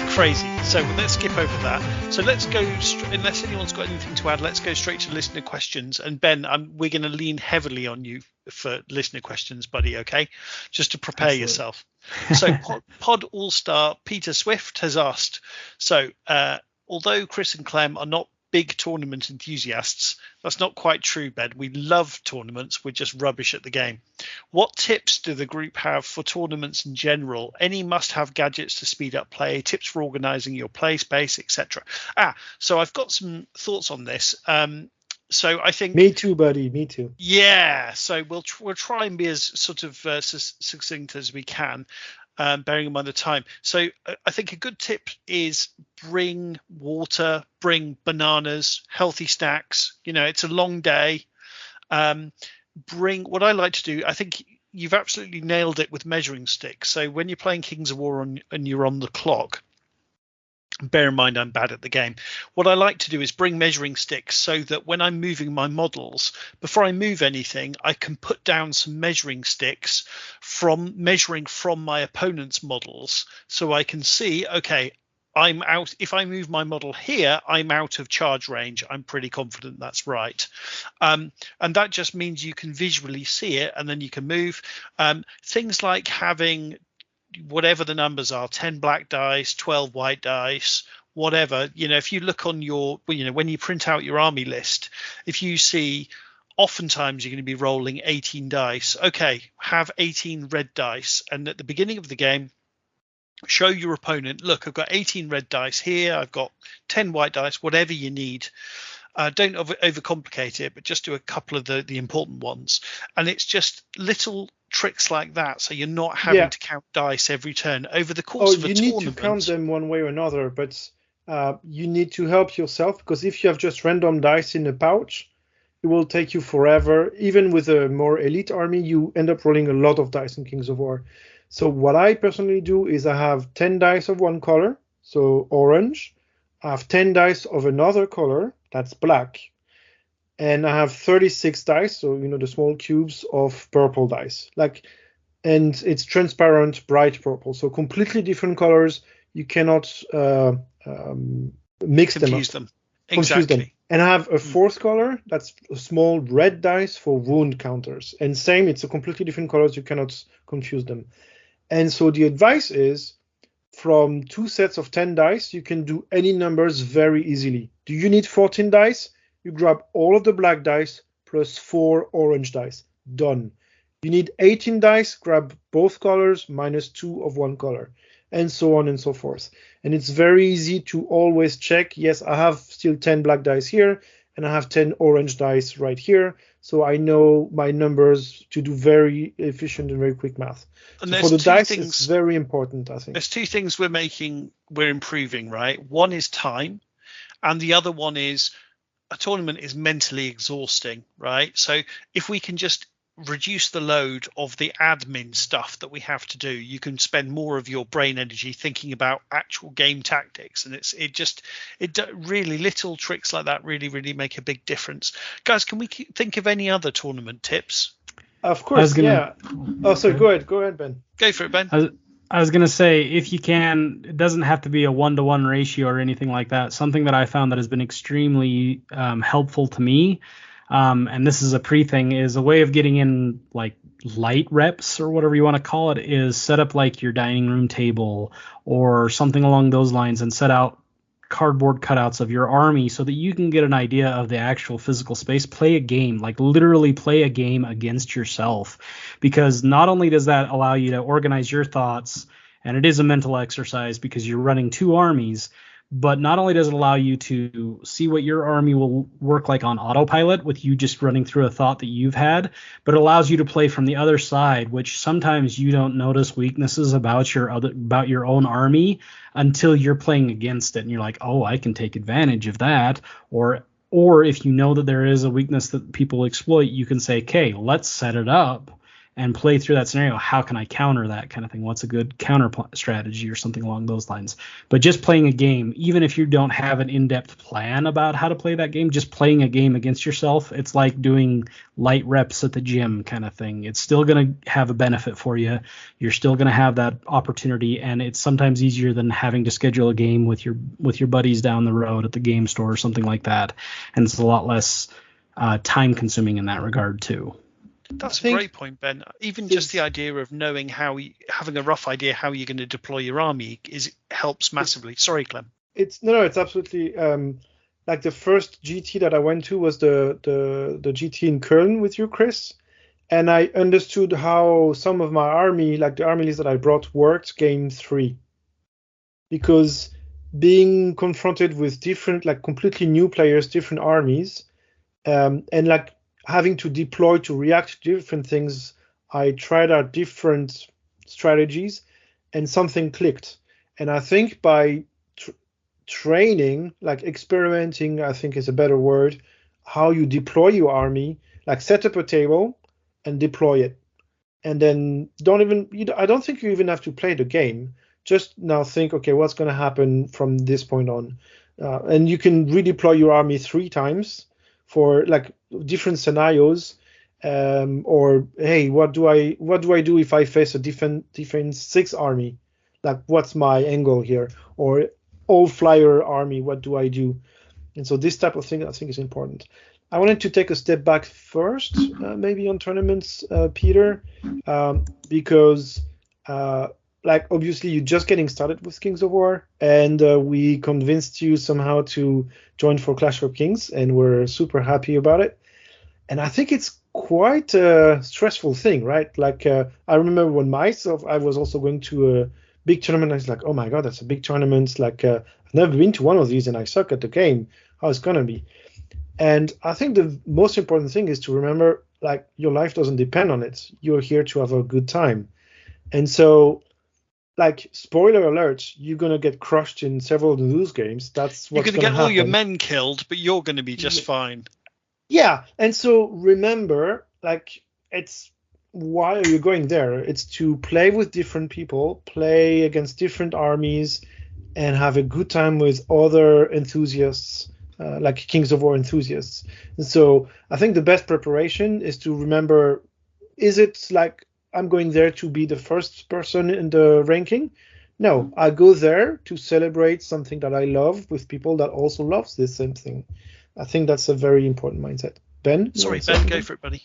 crazy. So let's skip over that. So let's go, unless anyone's got anything to add, let's go straight to listener questions. And Ben, we're going to lean heavily on you for listener questions, buddy, okay? Just to prepare yourself. So Pod All-Star Peter Swift has asked, so although Chris and Clem are not big tournament enthusiasts, that's not quite true, Ben. We love tournaments, we're just rubbish at the game. What tips do the group have for tournaments in general? Any must-have gadgets to speed up play, tips for organizing your play space, etc.? So I've got some thoughts on this. So I think me too, buddy. Me too. Yeah. So we'll try and be as sort of succinct as we can, bearing in mind the time. So I think a good tip is bring water, bring bananas, healthy snacks. You know, it's a long day. Bring what I like to do. I think you've absolutely nailed it with measuring sticks. So when you're playing Kings of War and you're on the clock, bear in mind I'm bad at the game. What I like to do is bring measuring sticks so that when I'm moving my models, before I move anything, I can put down some measuring sticks from measuring from my opponent's models, so I can see, okay, I'm out. If I move my model here, I'm out of charge range. I'm pretty confident that's right. And that just means you can visually see it and then you can move. Things like having whatever the numbers are, 10 black dice, 12 white dice, whatever, you know, if you look on your, you know, when you print out your army list, if you see oftentimes you're going to be rolling 18 dice, okay, have 18 red dice. And at the beginning of the game, show your opponent, look, I've got 18 red dice here, I've got 10 white dice, whatever you need. Don't overcomplicate it, but just do a couple of the important ones. And it's just little tricks like that, so you're not having to count dice every turn over the course of a tournament. You need to count them one way or another, but you need to help yourself, because if you have just random dice in a pouch, it will take you forever. Even with a more elite army, you end up rolling a lot of dice in Kings of War. So what I personally do is I have 10 dice of one color, so orange. I have 10 dice of another color, that's black. And I have 36 dice, so, you know, the small cubes of purple dice. And it's transparent, bright purple. So completely different colors. You cannot mix them up. Confuse them. And I have a fourth color, that's a small red dice for wound counters. And same, it's a completely different colors. You cannot confuse them. And so the advice is, from 2 sets of 10 dice, you can do any numbers very easily. Do you need 14 dice? You grab all of the black dice plus 4 orange dice. Done. You need 18 dice, grab both colors minus 2 of one color, and so on and so forth. And it's very easy to always check, yes, I have still 10 black dice here, and I have 10 orange dice right here. So I know my numbers to do very efficient and very quick math. And so for the dice, it's very important, I think. There's two things we're improving, right? One is time, and the other one is a tournament is mentally exhausting, right? So if we can just reduce the load of the admin stuff that we have to do, you can spend more of your brain energy thinking about actual game tactics. And it really, little tricks like that really make a big difference. Guys, can we think of any other tournament tips? Of course, yeah. Oh, sorry, go ahead, Ben. Go for it, Ben. I was going to say, if you can, it doesn't have to be a 1-to-1 ratio or anything like that. Something that I found that has been extremely helpful to me, and this is a pre-thing, is a way of getting in like light reps or whatever you want to call it, is set up like your dining room table or something along those lines and set out cardboard cutouts of your army so that you can get an idea of the actual physical space. Play a game, like literally play a game against yourself, because not only does that allow you to organize your thoughts, and it is a mental exercise because you're running 2 armies, but not only does it allow you to see what your army will work like on autopilot with you just running through a thought that you've had, but it allows you to play from the other side, which sometimes you don't notice weaknesses about your own army until you're playing against it and you're like, oh, I can take advantage of that. Or if you know that there is a weakness that people exploit, you can say, okay, let's set it up and play through that scenario. How can I counter that kind of thing? What's a good counter strategy or something along those lines? But just playing a game, even if you don't have an in-depth plan about how to play that game, just playing a game against yourself, it's like doing light reps at the gym kind of thing. It's still going to have a benefit for you. You're still going to have that opportunity, and it's sometimes easier than having to schedule a game with your buddies down the road at the game store or something like that. And it's a lot less time consuming in that regard too. That's a great point, Ben. Even just the idea of knowing having a rough idea how you're going to deploy your army helps massively. Sorry, Clem. It's absolutely like the first GT that I went to was the GT in Köln with you, Chris, and I understood how some of my army, like the army list that I brought, worked game 3, because being confronted with different, like completely new players, different armies, and like having to deploy to react to different things, I tried out different strategies and something clicked. And I think by training, like experimenting, I think is a better word, how you deploy your army, like set up a table and deploy it. And then I don't think you even have to play the game. Just now think, okay, what's going to happen from this point on? And you can redeploy your army 3 times for like different scenarios, or hey, what do I do if I face a defense 6 army? Like, what's my angle here? Or all flyer army, what do I do? And so this type of thing I think is important. I wanted to take a step back first, maybe on tournaments, Peter, because like obviously you're just getting started with Kings of War, and we convinced you somehow to join for Clash of Kings, and we're super happy about it. And I think it's quite a stressful thing, right? Like I remember when myself, I was also going to a big tournament. I was like, oh my God, that's a big tournament. Like I've never been to one of these and I suck at the game. How it's going to be? And I think the most important thing is to remember, like, your life doesn't depend on it. You're here to have a good time. And so, like, spoiler alert, you're going to get crushed in several of those games. That's what's going to happen. You're going to get all your men killed, but you're going to be just fine. Yeah. And so remember, like, it's why are you going there? It's to play with different people, play against different armies, and have a good time with other enthusiasts, like Kings of War enthusiasts. And so I think the best preparation is to remember, is it like I'm going there to be the first person in the ranking? No, I go there to celebrate something that I love with people that also loves this same thing. I think that's a very important mindset. Ben? Sorry, Ben, go for it, buddy.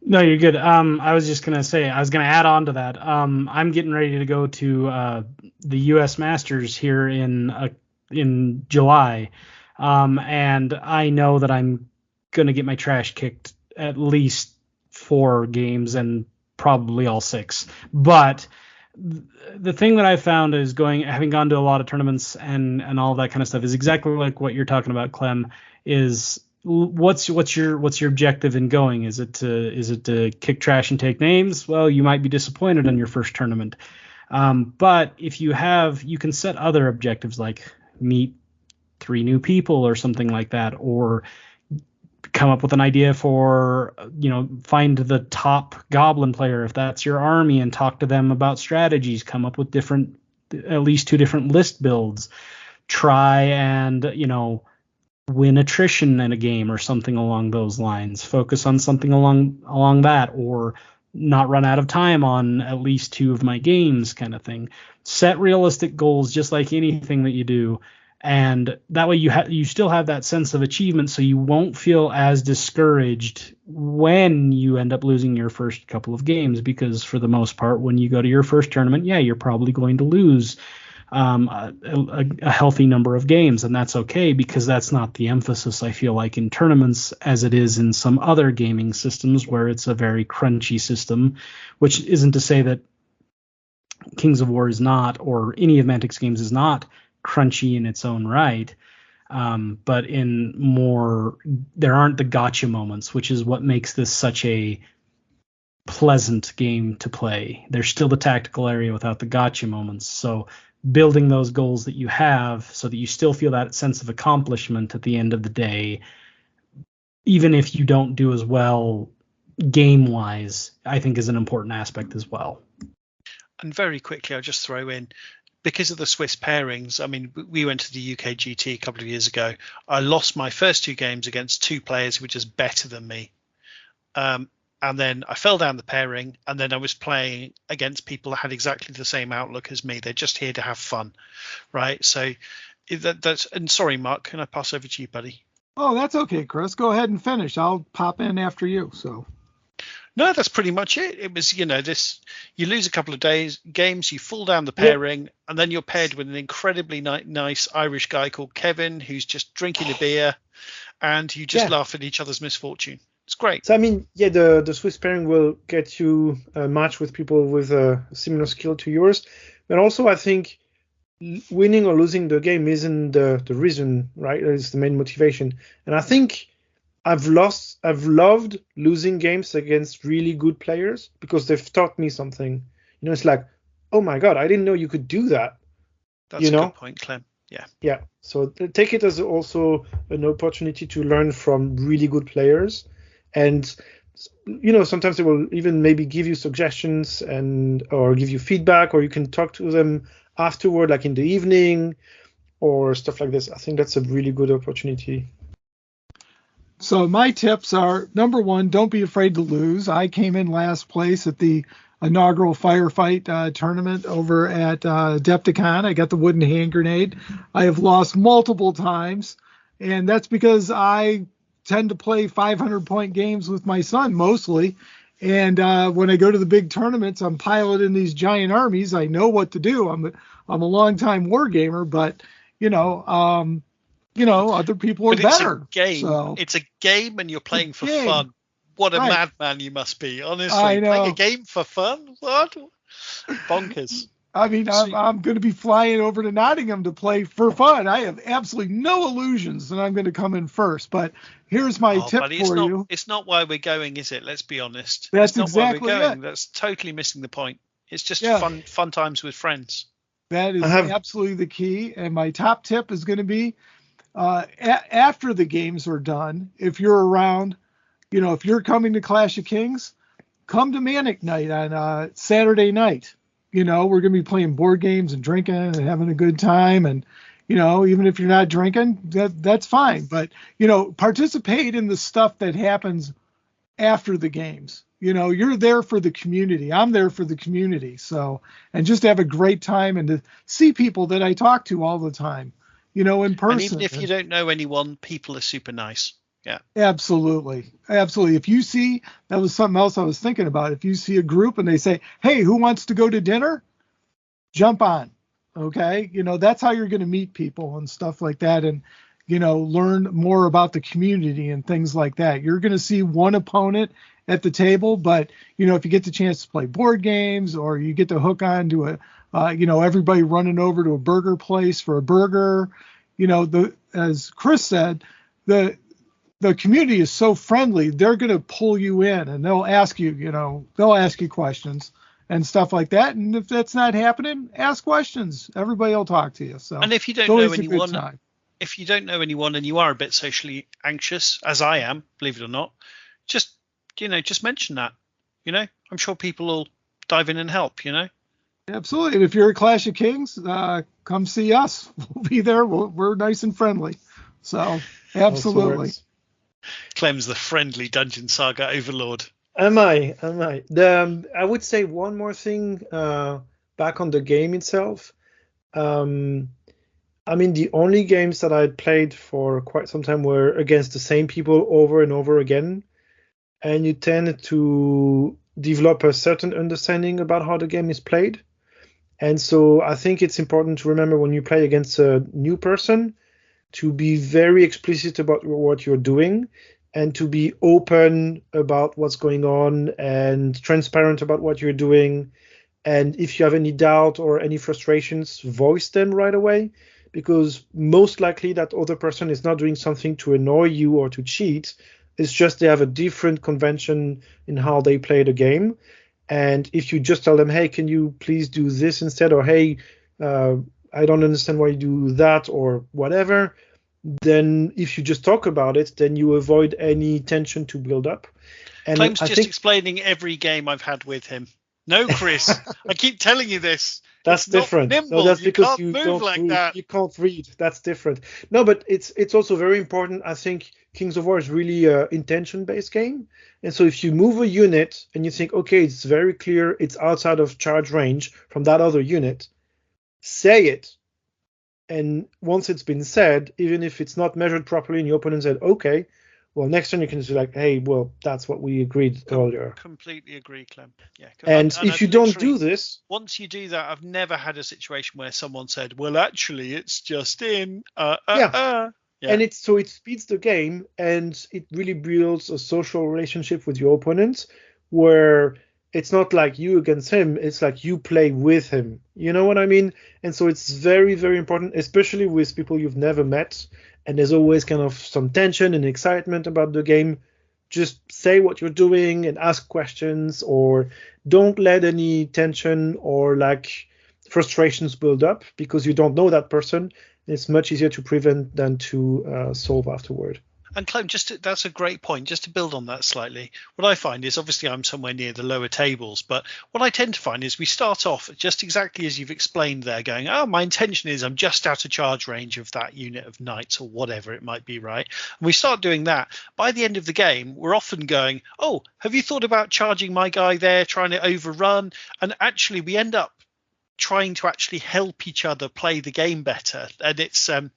No, you're good. I was just going to say, I was going to add on to that. I'm getting ready to go to the U.S. Masters here in July. And I know that I'm going to get my trash kicked at least 4 games and probably all 6. But the thing that I found is having gone to a lot of tournaments and all that kind of stuff is exactly like what you're talking about, Clem, is what's your objective in going? Is it to kick trash and take names? Well, you might be disappointed in your first tournament. But if you can set other objectives like meet 3 new people or something like that, or come up with an idea for, find the top goblin player if that's your army and talk to them about strategies, come up with at least 2 different list builds, try and, win attrition in a game or something along those lines, focus on something along that, or not run out of time on at least 2 of my games kind of thing. Set realistic goals just like anything that you do. And that way you still have that sense of achievement, so you won't feel as discouraged when you end up losing your first couple of games, because for the most part, when you go to your first tournament, you're probably going to lose a healthy number of games, and that's okay, because that's not the emphasis, I feel like, in tournaments as it is in some other gaming systems where it's a very crunchy system, which isn't to say that Kings of War is not, or any of Mantic's games is not crunchy in its own right, but there aren't the gotcha moments, which is what makes this such a pleasant game to play. There's still the tactical area without the gotcha moments, so building those goals that you have so that you still feel that sense of accomplishment at the end of the day, even if you don't do as well game-wise, I think is an important aspect as well. And very quickly, I'll just throw in, because of the Swiss pairings, I mean, we went to the UK GT a couple of years ago. I lost my first 2 games against 2 players who were just better than me. And then I fell down the pairing, and then I was playing against people that had exactly the same outlook as me. They're just here to have fun, right? So that's. And sorry, Mark, can I pass over to you, buddy? Oh, that's okay, Chris. Go ahead and finish. I'll pop in after you. So. No, that's pretty much it. It was, this. You lose a couple of games, you fall down the pairing, and then you're paired with an incredibly nice Irish guy called Kevin, who's just drinking a beer, and you just laugh at each other's misfortune. It's great. So, I mean, the Swiss pairing will get you a match with people with a similar skill to yours. But also, I think winning or losing the game isn't the reason, right? It's the main motivation. And I think I've loved losing games against really good players because they've taught me something. It's like, oh my God, I didn't know you could do that. That's a good point, Clem. Yeah. Yeah. So take it as also an opportunity to learn from really good players. And, sometimes they will even maybe give you suggestions or give you feedback, or you can talk to them afterward, like in the evening or stuff like this. I think that's a really good opportunity. So my tips are, number 1, don't be afraid to lose. I came in last place at the inaugural Firefight tournament over at Adepticon. I got the wooden hand grenade. I have lost multiple times, and that's because I tend to play 500-point games with my son mostly. And when I go to the big tournaments, I'm piloting these giant armies. I know what to do. I'm a longtime war gamer, but other people are better. It's a game, and you're playing for fun. What a madman you must be, honestly. I know. Playing a game for fun? What? Bonkers. I mean, I'm going to be flying over to Nottingham to play for fun. I have absolutely no illusions that I'm going to come in first. But here's my tip for you. It's not why we're going, is it? Let's be honest. That's not exactly why we're going. it. That's totally missing the point. It's just fun times with friends. That is absolutely the key. And my top tip is going to be after the games are done, if you're around, if you're coming to Clash of Kings, come to Manic Night on Saturday night. We're going to be playing board games and drinking and having a good time. And, even if you're not drinking, that's fine. But, participate in the stuff that happens after the games. You're there for the community. I'm there for the community. So, and just have a great time and to see people that I talk to all the time, in person. And even if you don't know anyone, people are super nice. Yeah, absolutely. If you see, that was something else I was thinking about. If you see a group and they say, hey, who wants to go to dinner? Jump on. Okay. That's how you're going to meet people and stuff like that. And, learn more about the community and things like that. You're going to see one opponent at the table, but, if you get the chance to play board games or you get to hook on to everybody running over to a burger place for a burger, as Chris said, the community is so friendly, they're going to pull you in and they'll ask you questions and stuff like that. And if that's not happening, ask questions. Everybody will talk to you. So, and if you don't know anyone and you are a bit socially anxious, as I am, believe it or not, just mention that, I'm sure people will dive in and help, Absolutely. And if you're at Clash of Kings, come see us. We'll be there. We're nice and friendly. So absolutely. Clem's the friendly Dungeon Saga overlord. Am I? I would say one more thing back on the game itself. The only games that I'd played for quite some time were against the same people over and over again. And you tend to develop a certain understanding about how the game is played. And so I think it's important to remember when you play against a new person to be very explicit about what you're doing and to be open about what's going on and transparent about what you're doing. And if you have any doubt or any frustrations, voice them right away, because most likely that other person is not doing something to annoy you or to cheat. It's just they have a different convention in how they play the game. And if you just tell them, hey, can you please do this instead? Or, hey, I don't understand why you do that or whatever. then if you just talk about it, then you avoid any tension to build up. And Claim's I just think explaining every game I've had with him. No, Chris, I keep telling you this. that's It's not different. nimble. So that's You because can't you move don't like read, that. you can't read. That's different. No, but it's also very important. I think Kings of War is really a intention-based game. And so if you move a unit and you think, okay, it's very clear, it's outside of charge range from that other unit, say it. And once it's been said, even if it's not measured properly and your opponent said, okay, well, next turn you can say like, hey, well, that's what we agreed earlier. Completely agree, Clem. Yeah. And if you don't do this, once you do that, I've never had a situation where someone said, well, actually, it's just in. Yeah. And it speeds the game, and it really builds a social relationship with your opponent where it's not like you against him, it's like you play with him. You know what I mean? And so it's very, very important, especially with people you've never met, and there's always kind of some tension and excitement about the game. Just say what you're doing and ask questions, or don't let any tension or like frustrations build up because you don't know that person. It's much easier to prevent than to solve afterward. And Clem, that's a great point. Just to build on that slightly, what I find is obviously I'm somewhere near the lower tables, but what I tend to find is we start off just exactly as you've explained there, going, oh, my intention is I'm just out of charge range of that unit of knights or whatever it might be, right? And we start doing that. By the end of the game, we're often going, oh, have you thought about charging my guy there, trying to overrun? And actually, we end up trying to actually help each other play the game better, and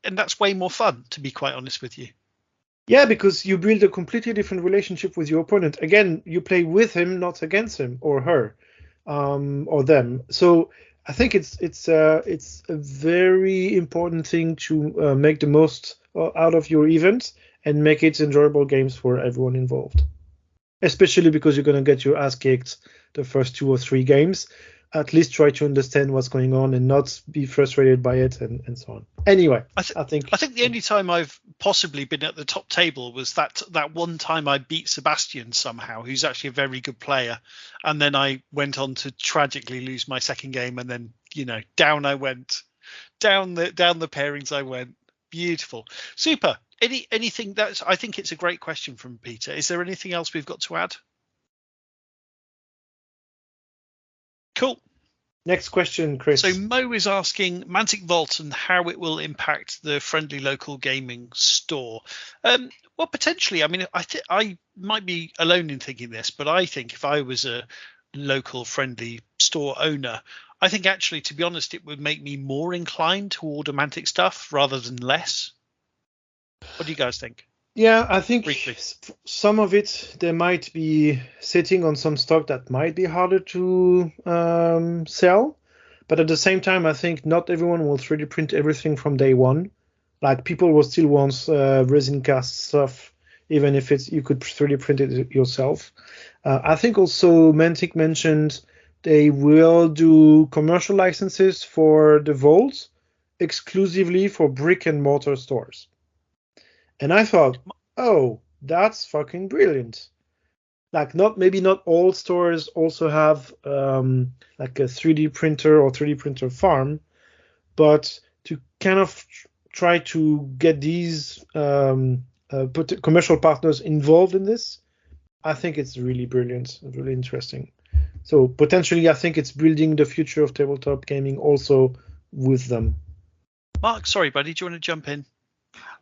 and that's way more fun, to be quite honest with you. Yeah, because you build a completely different relationship with your opponent. Again, you play with him, not against him or her, or them. So I think it's a very important thing to make the most out of your event and make it enjoyable games for everyone involved. Especially because you're going to get your ass kicked the first 2 or 3 games. At least try to understand what's going on and not be frustrated by it and so on. Anyway, I think the only time I've possibly been at the top table was that one time I beat Sebastian somehow, who's actually a very good player, and then I went on to tragically lose my second game, and then down I went, down the pairings I went. Beautiful, super. Anything I think it's a great question from Peter. Is there anything else we've got to add? Cool. Next question, Chris. So Mo is asking Mantic Vault and how it will impact the friendly local gaming store. Well, potentially. I mean, I might be alone in thinking this, but I think if I was a local friendly store owner, I think actually, to be honest, it would make me more inclined to order Mantic stuff rather than less. What do you guys think? Yeah, I think briefly, some of it, they might be sitting on some stock that might be harder to sell. But at the same time, I think not everyone will 3D print everything from day one. Like people will still want resin cast stuff, even if you could 3D print it yourself. I think also Mantic mentioned they will do commercial licenses for the vaults exclusively for brick and mortar stores. And I thought, oh, that's fucking brilliant. Like maybe not all stores also have like a 3D printer or 3D printer farm, but to kind of try to get these commercial partners involved in this, I think it's really brilliant, really interesting. So potentially, I think it's building the future of tabletop gaming also with them. Mark, sorry, buddy, do you want to jump in?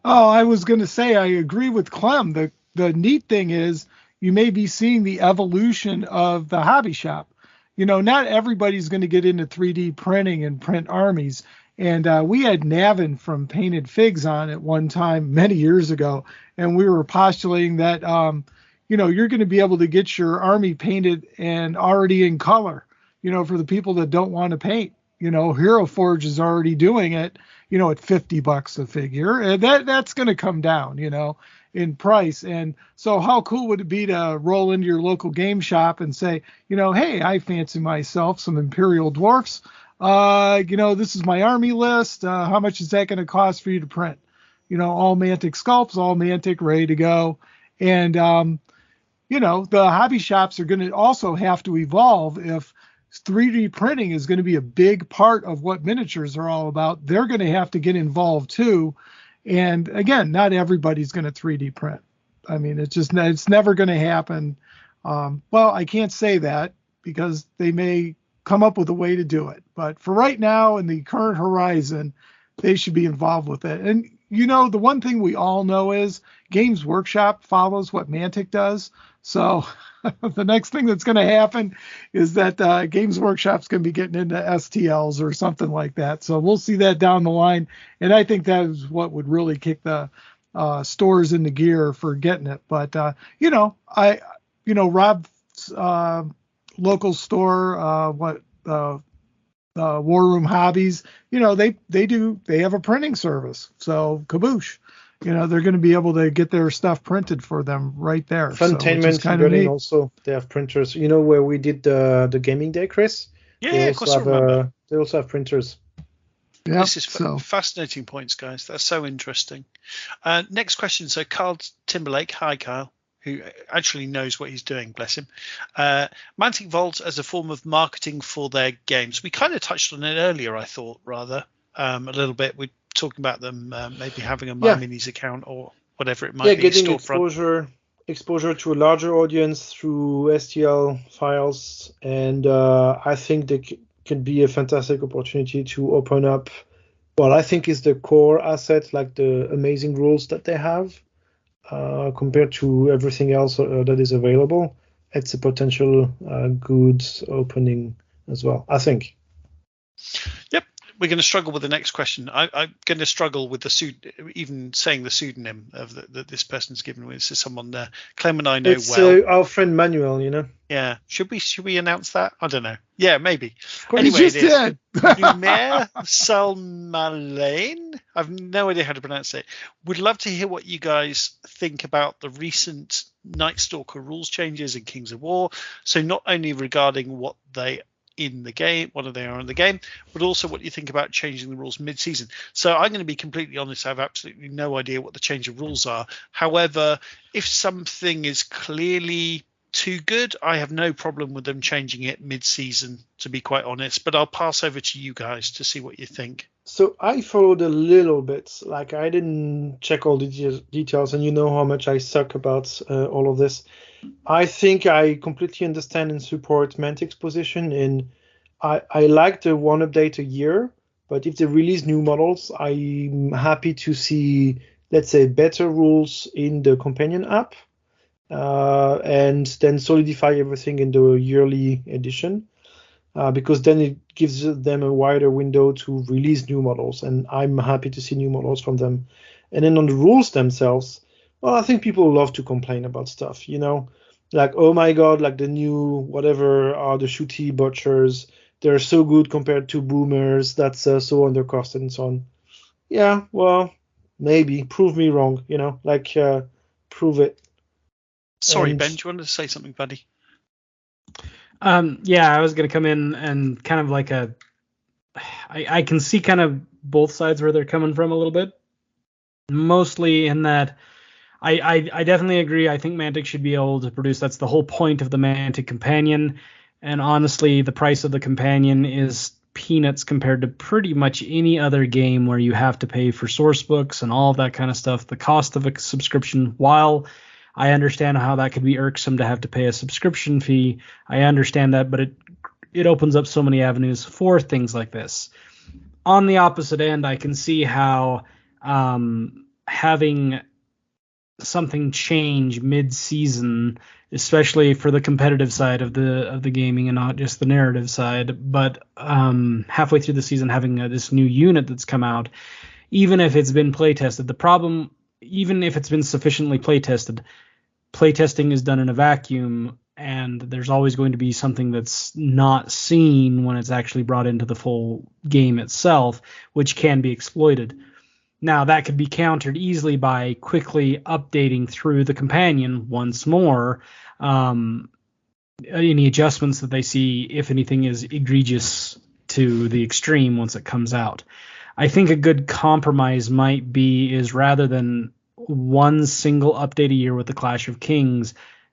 Oh, I was going to say I agree with Clem. The neat thing is you may be seeing the evolution of the hobby shop. Not everybody's going to get into 3D printing and print armies. And we had Navin from Painted Figs on at one time many years ago, and we were postulating that you're going to be able to get your army painted and already in color. For the people that don't want to paint. Hero Forge is already doing it, at $50 a figure. And that's going to come down, in price. And so how cool would it be to roll into your local game shop and say, hey, I fancy myself some Imperial Dwarfs. This is my army list. How much is that going to cost for you to print? All Mantic sculpts, all Mantic, ready to go. And, the hobby shops are going to also have to evolve if 3D printing is going to be a big part of what miniatures are all about. They're going to have to get involved too. And again, not everybody's going to 3D print. I mean, it's never going to happen. Well, I can't say that because they may come up with a way to do it. But for right now, in the current horizon, they should be involved with it. And, the one thing we all know is Games Workshop follows what Mantic does. So the next thing that's going to happen is that Games Workshop's going to be getting into STLs or something like that. So we'll see that down the line. And I think that is what would really kick the stores into gear for getting it. But, Rob's local store, War Room Hobbies, they have a printing service. So kaboosh, they're going to be able to get their stuff printed for them right there. Funtainment in Berlin also, they have printers. Where we did the gaming day, Chris? Yeah, of course I remember. They also have printers. Yep, this is fascinating points, guys. That's so interesting. Next question. So Carl Timberlake. Hi, Kyle, who actually knows what he's doing, bless him. Mantic Vault as a form of marketing for their games. We kind of touched on it earlier, I thought, rather, a little bit. We're talking about them maybe having a My Minis account or whatever it might be. Getting exposure to a larger audience through STL files. And I think they can be a fantastic opportunity to open up what I think is the core asset, like the amazing rules that they have. Compared to everything else that is available, it's a potential good opening as well, I think. Yep, we're going to struggle with the next question. I'm going to struggle with even saying the pseudonym of that this person's given me. This is someone Clem and I know well. Our friend Manuel, Yeah. Should we announce that? I don't know. Yeah, maybe. Anyway, it is Numer Salmalain. I've no idea how to pronounce it. Would love to hear what you guys think about the recent Night Stalker rules changes in Kings of War. So not only regarding what they in the game, what they are in the game, but also what you think about changing the rules mid-season. So I'm going to be completely honest, I have absolutely no idea what the change of rules are. However, if something is clearly too good, I have no problem with them changing it mid-season, to be quite honest, but I'll pass over to you guys to see what you think. So I followed a little bit, like I didn't check all the details, and you know how much I suck about all of this. I think I completely understand and support Mantic's position, and I like the one update a year, but if they release new models, I'm happy to see, let's say, better rules in the companion app, and then solidify everything in the yearly edition, because then it gives them a wider window to release new models, and I'm happy to see new models from them. And then on the rules themselves, well, I think people love to complain about stuff, like, oh my god, like the new whatever are the shooty butchers, they're so good compared to boomers, that's so undercosted and so on. Yeah, well, maybe prove me wrong, prove it. Sorry, Ben, do you want to say something, buddy? Yeah, I was going to come in and kind of like I can see kind of both sides where they're coming from a little bit. Mostly in that I definitely agree. I think Mantic should be able to produce. That's the whole point of the Mantic Companion. And honestly, the price of the Companion is peanuts compared to pretty much any other game where you have to pay for source books and all of that kind of stuff. The cost of a subscription, while I understand how that could be irksome to have to pay a subscription fee, I understand that, but it opens up so many avenues for things like this. On the opposite end, I can see how having something change mid-season, especially for the competitive side of the gaming and not just the narrative side, but halfway through the season having this new unit that's come out, even if it's been play tested. The problem, even if it's been sufficiently play tested, playtesting is done in a vacuum, and there's always going to be something that's not seen when it's actually brought into the full game itself, which can be exploited. Now, that could be countered easily by quickly updating through the companion once more any adjustments that they see, if anything is egregious to the extreme once it comes out. I think a good compromise might be is rather than one single update a year with the Clash of Kings,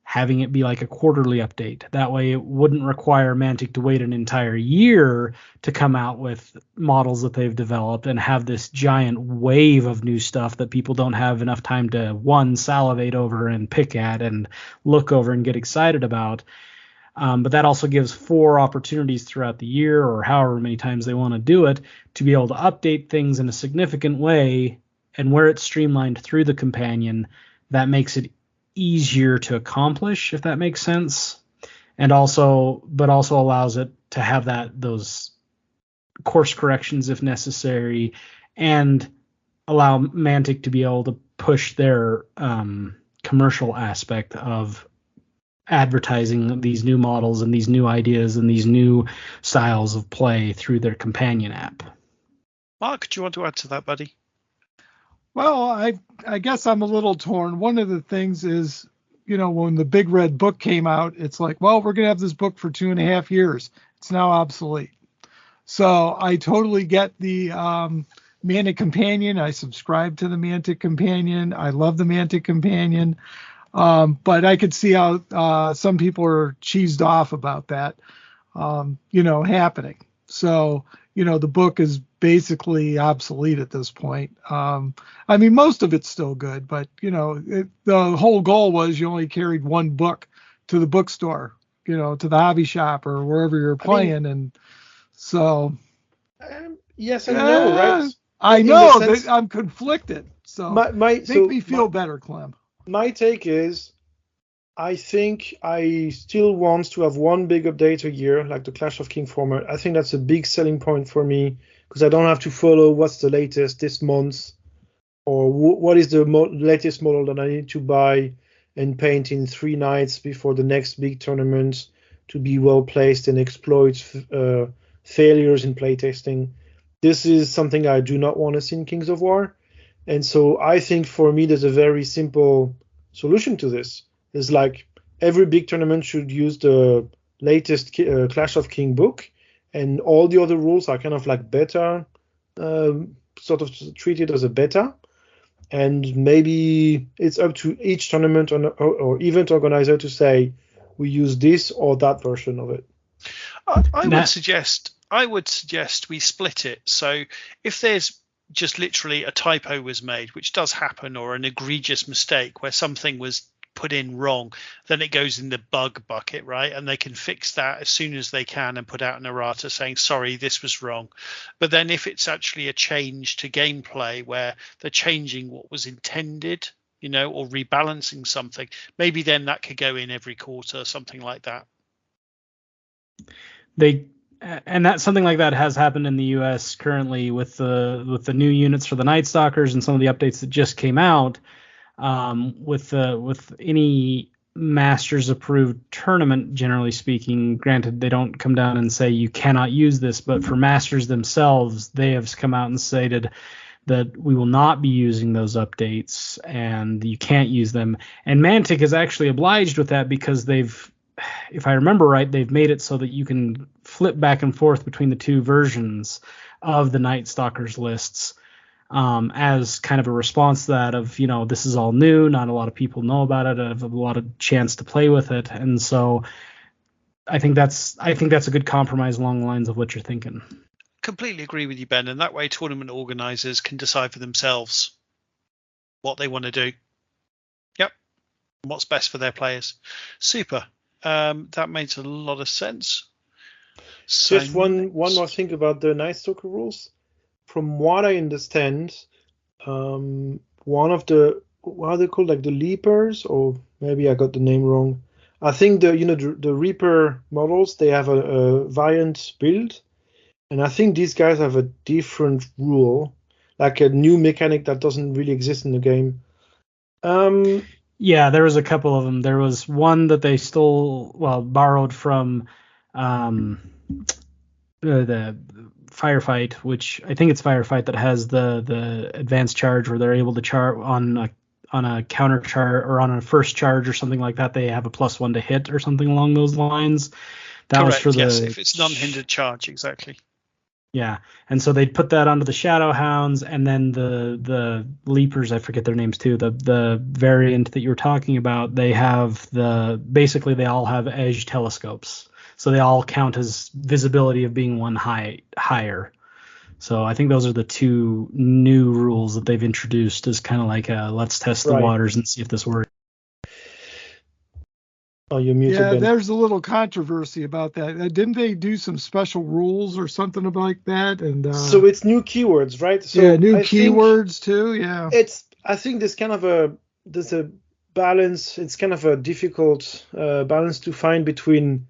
having it be like a quarterly update. That way it wouldn't require Mantic to wait an entire year to come out with models that they've developed and have this giant wave of new stuff that people don't have enough time to, one, salivate over and pick at and look over and get excited about. But that also gives 4 opportunities throughout the year, or however many times they want to do it, to be able to update things in a significant way. And where it's streamlined through the companion, that makes it easier to accomplish, if that makes sense. And also allows it to have those course corrections if necessary, and allow Mantic to be able to push their commercial aspect of advertising these new models and these new ideas and these new styles of play through their companion app. Mark, do you want to add to that, buddy? Well, I guess I'm a little torn. One of the things is, when the Big Red Book came out, it's like, well, we're going to have this book for 2.5 years. It's now obsolete. So I totally get the Mantic Companion. I subscribe to the Mantic Companion. I love the Mantic Companion. But I could see how some people are cheesed off about that, happening. So, the book is basically obsolete at this point. Most of it's still good, but, the whole goal was you only carried one book to the bookstore, to the hobby shop or wherever you're playing. And so. Yes and no, right? I know that I'm conflicted. So make me feel better, Clem. My take is, I think I still want to have one big update a year, like the Clash of Kings format. I think that's a big selling point for me, because I don't have to follow what's the latest this month, or what is the latest model that I need to buy and paint in 3 nights before the next big tournament to be well placed and exploit failures in playtesting. This is something I do not want to see in Kings of War. And so I think for me, there's a very simple solution to this. It's like every big tournament should use the latest Clash of King book, and all the other rules are kind of like beta, sort of treated as a beta. And maybe it's up to each tournament or event organizer to say, we use this or that version of it. I would suggest we split it. So if there's just literally a typo was made, which does happen, or an egregious mistake where something was put in wrong, then it goes in the bug bucket, right? And they can fix that as soon as they can and put out an errata saying, sorry, this was wrong. But then if it's actually a change to gameplay where they're changing what was intended, or rebalancing something, maybe then that could go in every quarter, something like that. And that something like that has happened in the US currently with the new units for the Night Stalkers and some of the updates that just came out. With any Masters approved tournament, generally speaking, granted they don't come down and say you cannot use this, but for Masters themselves, they have come out and stated that we will not be using those updates and you can't use them. And Mantic is actually obliged with that because they've, if I remember right, they've made it so that you can flip back and forth between the 2 versions of the Night Stalkers lists, as kind of a response to that of, this is all new, not a lot of people know about it, I have a lot of chance to play with it. And so I think that's a good compromise along the lines of what you're thinking. Completely agree with you, Ben. And that way tournament organizers can decide for themselves what they want to do. Yep. What's best for their players. Super. That makes a lot of sense. So just one more thing about the Night Stalker rules. From what I understand, one of the, what are they called, like the Leapers, or maybe I got the name wrong. I think the Reaper models, they have a variant build, and I think these guys have a different rule, like a new mechanic that doesn't really exist in the game. Yeah, there was a couple of them. There was one that they borrowed from the Firefight, which I think it's Firefight that has the advanced charge where they're able to charge on a counter charge or on a first charge or something like that. They have a +1 to hit or something along those lines. That Correct, was for yes, if it's non-hindered charge, exactly. Yeah, and so they'd put that onto the Shadow Hounds, and then the Leapers, I forget their names too. The variant that you were talking about, they all have edge telescopes, so they all count as visibility of being one higher. So I think those are the two new rules that they've introduced as kind of like let's test the waters and see if this works. Oh, you're muted, Ben. There's a little controversy about that. Didn't they do some special rules or something like that? And so it's new keywords, right? So new keywords too. Yeah. I think there's a balance. It's kind of a difficult balance to find between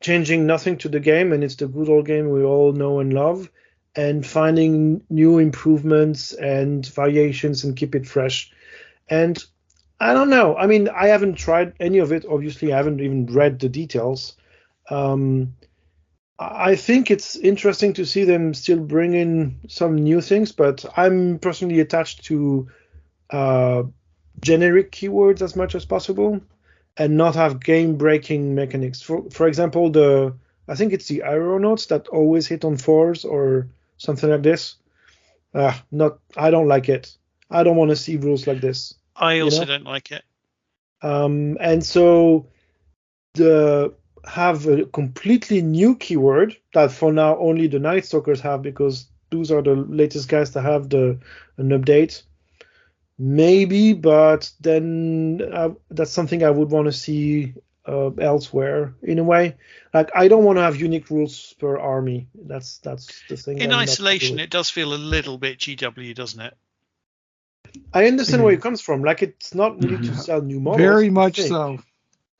changing nothing to the game, and it's the good old game we all know and love, and finding new improvements and variations and keep it fresh. And I don't know. I mean, I haven't tried any of it. Obviously, I haven't even read the details. I think it's interesting to see them still bring in some new things, but I'm personally attached to generic keywords as much as possible and not have game-breaking mechanics. For example, I think it's the aeronauts that always hit on 4s or something like this. I don't like it. I don't want to see rules like this. I also don't like it. And so have a completely new keyword that for now only the Night Stalkers have, because those are the latest guys that have an update. Maybe, but then that's something I would want to see elsewhere in a way. Like, I don't want to have unique rules per army. That's the thing. In isolation, it does feel a little bit GW, doesn't it? I understand where it comes from. Like, it's not really to sell new models. Very much so.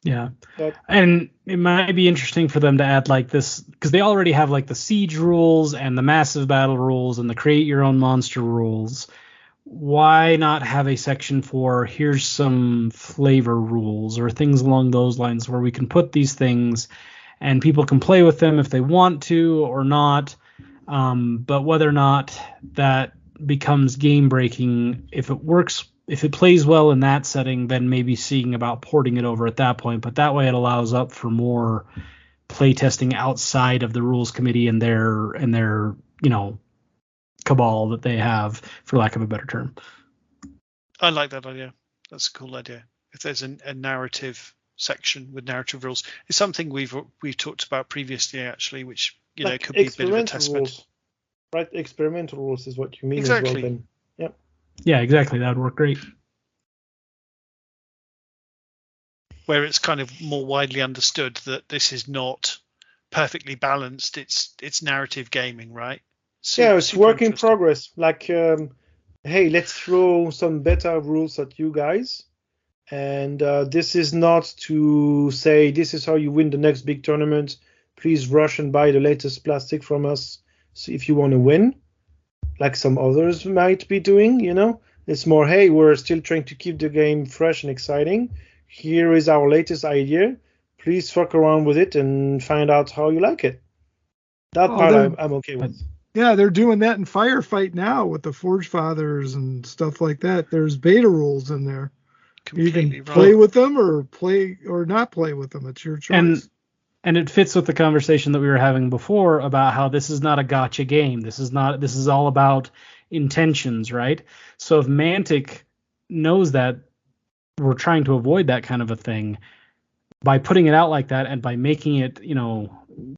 Yeah. And it might be interesting for them to add like this, because they already have like the siege rules and the massive battle rules and the create your own monster rules. Why not have a section for here's some flavor rules or things along those lines where we can put these things and people can play with them if they want to or not. But whether or not that becomes game breaking, if it works, if it plays well in that setting, then maybe seeing about porting it over at that point. But that way it allows up for more play testing outside of the rules committee and their cabal that they have, for lack of a better term. I like that idea. That's a cool idea. If there's a narrative section with narrative rules, it's something we've talked about previously, actually, which like could be a bit of a test bed. Right, experimental rules is what you mean. Exactly. As well, then. Yep. Yeah, exactly. That would work great. Where it's kind of more widely understood that this is not perfectly balanced. It's narrative gaming, right? It's work in progress. Like, hey, let's throw some beta rules at you guys. And this is not to say this is how you win the next big tournament. Please rush and buy the latest plastic from us. So if you want to win, like some others might be doing, it's more, hey, we're still trying to keep the game fresh and exciting. Here is our latest idea. Please fuck around with it and find out how you like it. That part I'm okay with. Yeah, they're doing that in Firefight now with the Forge Fathers and stuff like that. There's beta rules in there. Completely you can play with them or not play with them. It's your choice. And it fits with the conversation that we were having before about how this is not a gotcha game. This is all about intentions, right? So if Mantic knows that we're trying to avoid that kind of a thing, by putting it out like that and by making it,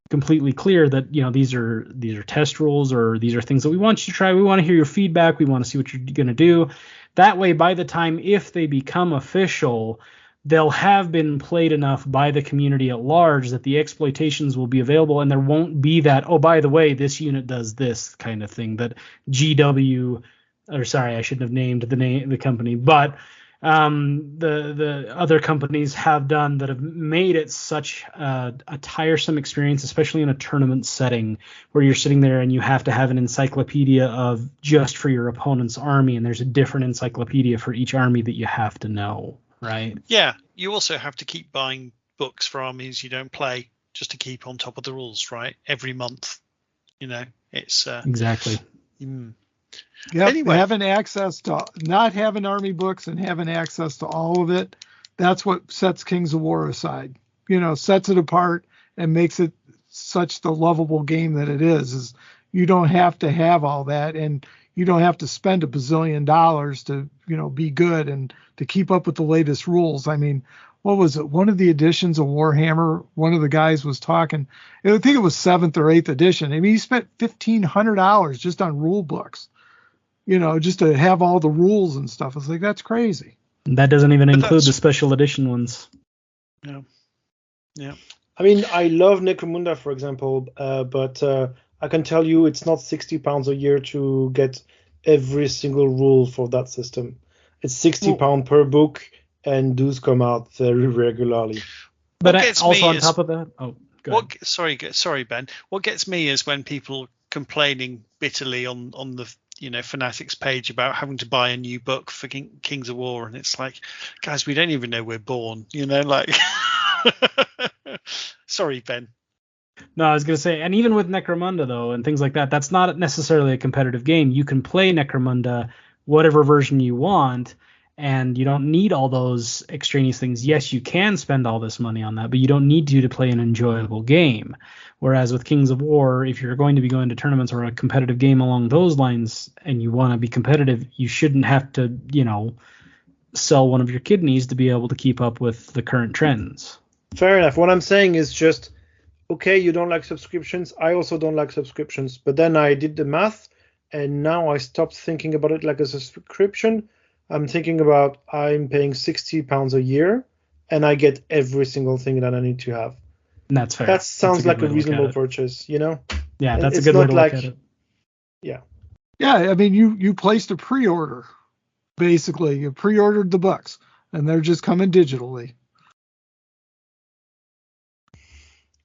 completely clear that, these are test rules or these are things that we want you to try. We want to hear your feedback. We want to see what you're going to do. That way, by the time, if they become official, they'll have been played enough by the community at large that the exploitations will be available, and there won't be that, oh, by the way, this unit does this kind of thing that GW, or sorry, I shouldn't have named the company, but the other companies have done that have made it such a tiresome experience, especially in a tournament setting where you're sitting there and you have to have an encyclopedia of just for your opponent's army, and there's a different encyclopedia for each army that you have to know. Right. Yeah, you also have to keep buying books for armies you don't play just to keep on top of the rules, right? Every month, it's exactly. Yeah, anyway, not having army books and having access to all of it, that's what sets Kings of War aside. Sets it apart and makes it such the lovable game that it is you don't have to have all that, and you don't have to spend $1 bazillion to, be good and to keep up with the latest rules. I mean, what was it? One of the editions of Warhammer, one of the guys was talking, I think it was 7th or 8th edition. I mean, he spent $1,500 just on rule books, just to have all the rules and stuff. It's like, that's crazy. And that doesn't even include the special edition ones. Yeah. Yeah. I mean, I love Necromunda, for example, but I can tell you it's not £60 a year to get every single rule for that system. It's £60 per book, and those come out very regularly. But also on top of that, go ahead. Sorry, Ben. What gets me is when people complaining bitterly on the Fanatics page about having to buy a new book for Kings of War, and it's like, guys, we don't even know we're born. Sorry, Ben. No, I was going to say, and even with Necromunda, though, and things like that, that's not necessarily a competitive game. You can play Necromunda, whatever version you want, and you don't need all those extraneous things. Yes, you can spend all this money on that, but you don't need to play an enjoyable game. Whereas with Kings of War, if you're going to be going to tournaments or a competitive game along those lines, and you want to be competitive, you shouldn't have to, sell one of your kidneys to be able to keep up with the current trends. Fair enough. What I'm saying is just, okay, you don't like subscriptions. I also don't like subscriptions. But then I did the math, and now I stopped thinking about it like a subscription. I'm thinking about I'm paying £60 a year, and I get every single thing that I need to have. And that's fair. That sounds like a reasonable purchase, Yeah, that's a good way to look at it. Yeah. Yeah, I mean, you placed a pre-order, basically. You pre-ordered the books, and they're just coming digitally.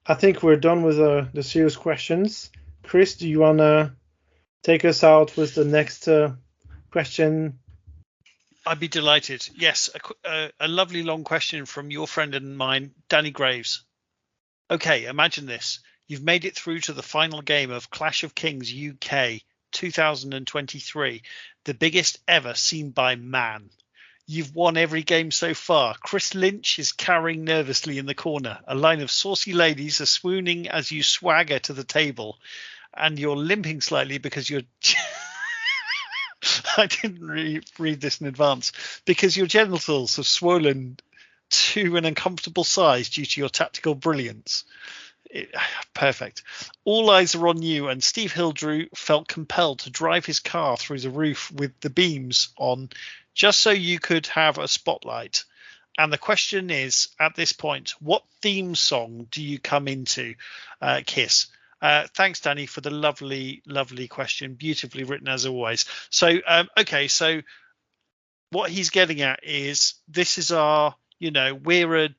I think we're done with the serious questions. Chris, do you want to take us out with the next question? I'd be delighted. Yes, a lovely long question from your friend and mine, Danny Graves. Okay, imagine this. You've made it through to the final game of Clash of Kings UK 2023, the biggest ever seen by man. You've won every game so far. Chris Lynch is cowering nervously in the corner. A line of saucy ladies are swooning as you swagger to the table, and you're limping slightly because you're... I didn't read this in advance. Because your genitals have swollen to an uncomfortable size due to your tactical brilliance. Perfect. All eyes are on you, and Steve Hildrew felt compelled to drive his car through the roof with the beams on just so you could have a spotlight. And the question is, at this point, what theme song do you come into, Kiss? Thanks, Danny, for the lovely, lovely question. Beautifully written, as always. So, so what he's getting at is this is our, we're a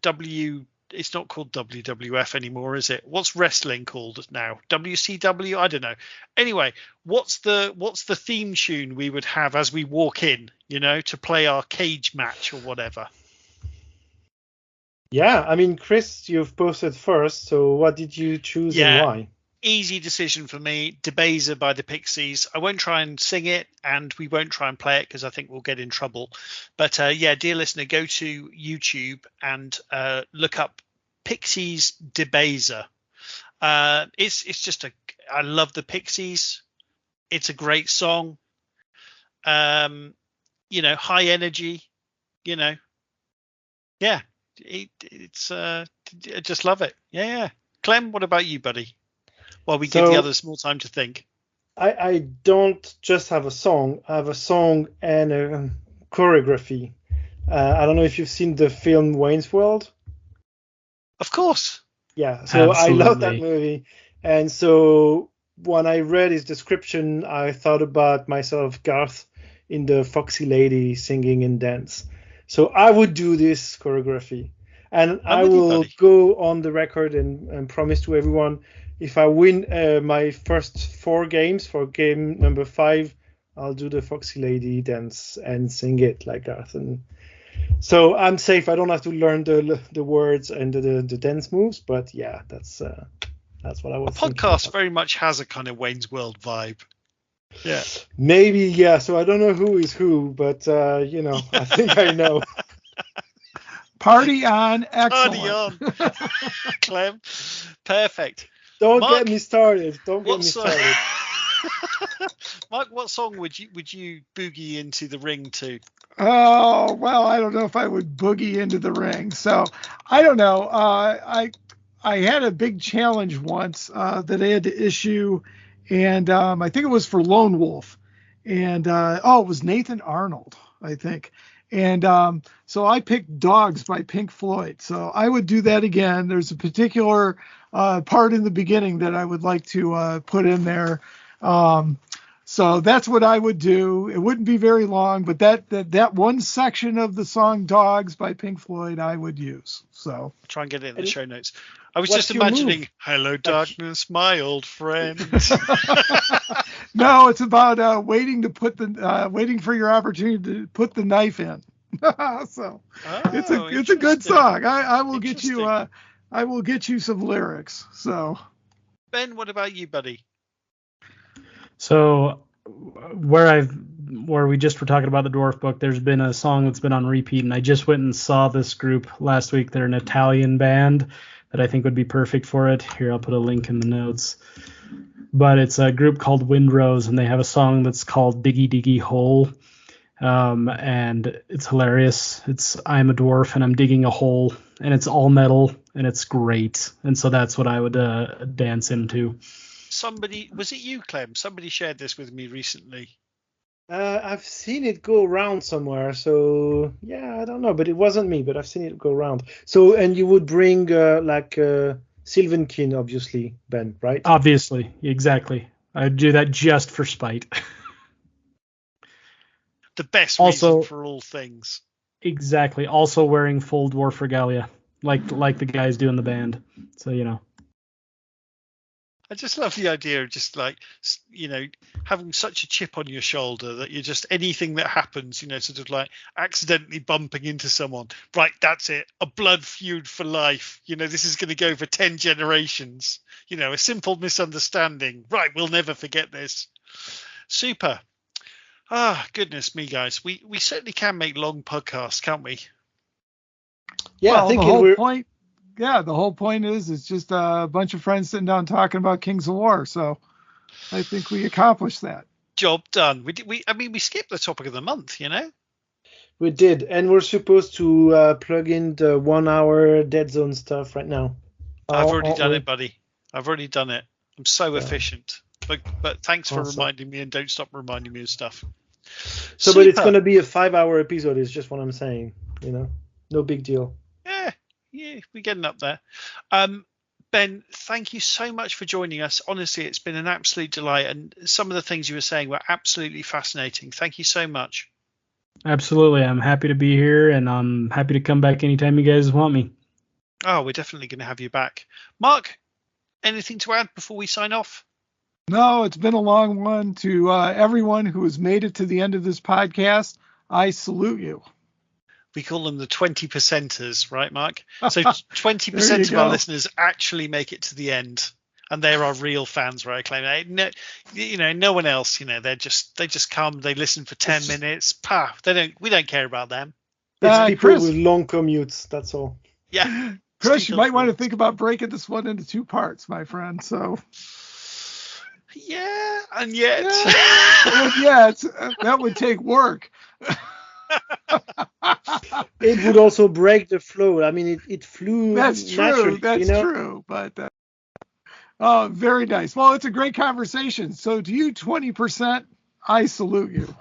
it's not called WWF anymore, is it? What's wrestling called now? WCW? I don't know. Anyway, what's the theme tune we would have as we walk in, to play our cage match or whatever? Yeah, I mean, Chris, you've posted first, so what did you choose and why? Easy decision for me. Debaser by the Pixies. I won't try and sing it, and we won't try and play it because I think we'll get in trouble. But dear listener, go to YouTube and look up Pixies Debaser. It's just I love the Pixies. It's a great song. High energy. Yeah. It's I just love it. Yeah. Clem, what about you, buddy? While we give the others more time to think. I don't just have a song. I have a song and a choreography. I don't know if you've seen the film Wayne's World. Of course. Yeah, so Absolutely. I love that movie. And so when I read his description, I thought about myself, Garth, in the Foxy Lady singing and dance. So I would do this choreography. And I will go on the record and promise to everyone, if I win my first 4 games, for game number 5, I'll do the Foxy Lady dance and sing it like Garth. And so I'm safe. I don't have to learn the words and the dance moves. But yeah, that's what I was thinking. Podcast very much has a kind of Wayne's World vibe. Yeah. Maybe, yeah. So I don't know who is who, but I think I know. Party on, excellent. Party on. Clem, perfect. Don't Mark, get me started. Don't get me started. Mike, what song would you boogie into the ring to? Oh, well, I don't know if I would boogie into the ring. So I don't know. I had a big challenge once that I had to issue, and I think it was for Lone Wolf, and it was Nathan Arnold, I think. And so I picked Dogs by Pink Floyd. So I would do that again. There's a particular part in the beginning that I would like to put in there. So that's what I would do. It wouldn't be very long, but that one section of the song Dogs by Pink Floyd I would use. So I'll try and get it in the show notes. I was What's just your imagining, move? hello darkness, my old friend. no, it's about waiting for your opportunity to put the knife in. So it's a good song. I will get you some lyrics. So Ben, what about you, buddy? So where we just were talking about the Dwarf Book, there's been a song that's been on repeat, and I just went and saw this group last week. They're an Italian band that I think would be perfect for it. Here, I'll put a link in the notes. But it's a group called Windrose, and they have a song that's called Diggy Diggy Hole. And it's hilarious. It's I'm a dwarf and I'm digging a hole, and it's all metal, and it's great. And so that's what I would dance into. Was it you, Clem? Somebody shared this with me recently. I've seen it go around somewhere, so yeah, I don't know, but it wasn't me, but I've seen it go around. So, and you would bring Sylvankin, obviously, Ben, right? Obviously, exactly. I'd do that just for spite. The best also, reason for all things. Exactly. Also wearing full dwarf regalia, like the guys do in the band. So, you know. I just love the idea of just having such a chip on your shoulder that you're just anything that happens, sort of like accidentally bumping into someone. Right, that's it. A blood feud for life. This is going to go for 10 generations. A simple misunderstanding. Right, we'll never forget this. Super. Ah, goodness me, guys. We certainly can make long podcasts, can't we? Yeah, well, I think the whole point. Yeah, the whole point is it's just a bunch of friends sitting down talking about Kings of War. So I think we accomplished that. Job done. We skipped the topic of the month, We did, and we're supposed to plug in the 1 hour Deadzone stuff right now. I've already done it, buddy. I've already done it. I'm so efficient. But thanks for reminding me, and don't stop reminding me of stuff. So, but it's going to be a 5 hour episode, is just what I'm saying. No big deal. Yeah, we're getting up there. Ben, thank you so much for joining us. Honestly, it's been an absolute delight, and some of the things you were saying were absolutely fascinating. Thank you so much. Absolutely. I'm happy to be here, and I'm happy to come back anytime you guys want me. Oh, we're definitely going to have you back. Mark, anything to add before we sign off? No, it's been a long one. To everyone who has made it to the end of this podcast, I salute you. We call them the 20%ers, right, Mark? So 20% of our listeners actually make it to the end, and they're our real fans, right? I claim. No one else. They just come, they listen for 10 minutes. We don't care about them. It's people with long commutes. That's all. Yeah, Chris, you might want to think about breaking this one into 2 parts, my friend. So. Yeah, and yet. That would take work. It would also break the flow. I mean, it flew. That's true. That's true. But very nice. Well, it's a great conversation. So to you, 20%, I salute you.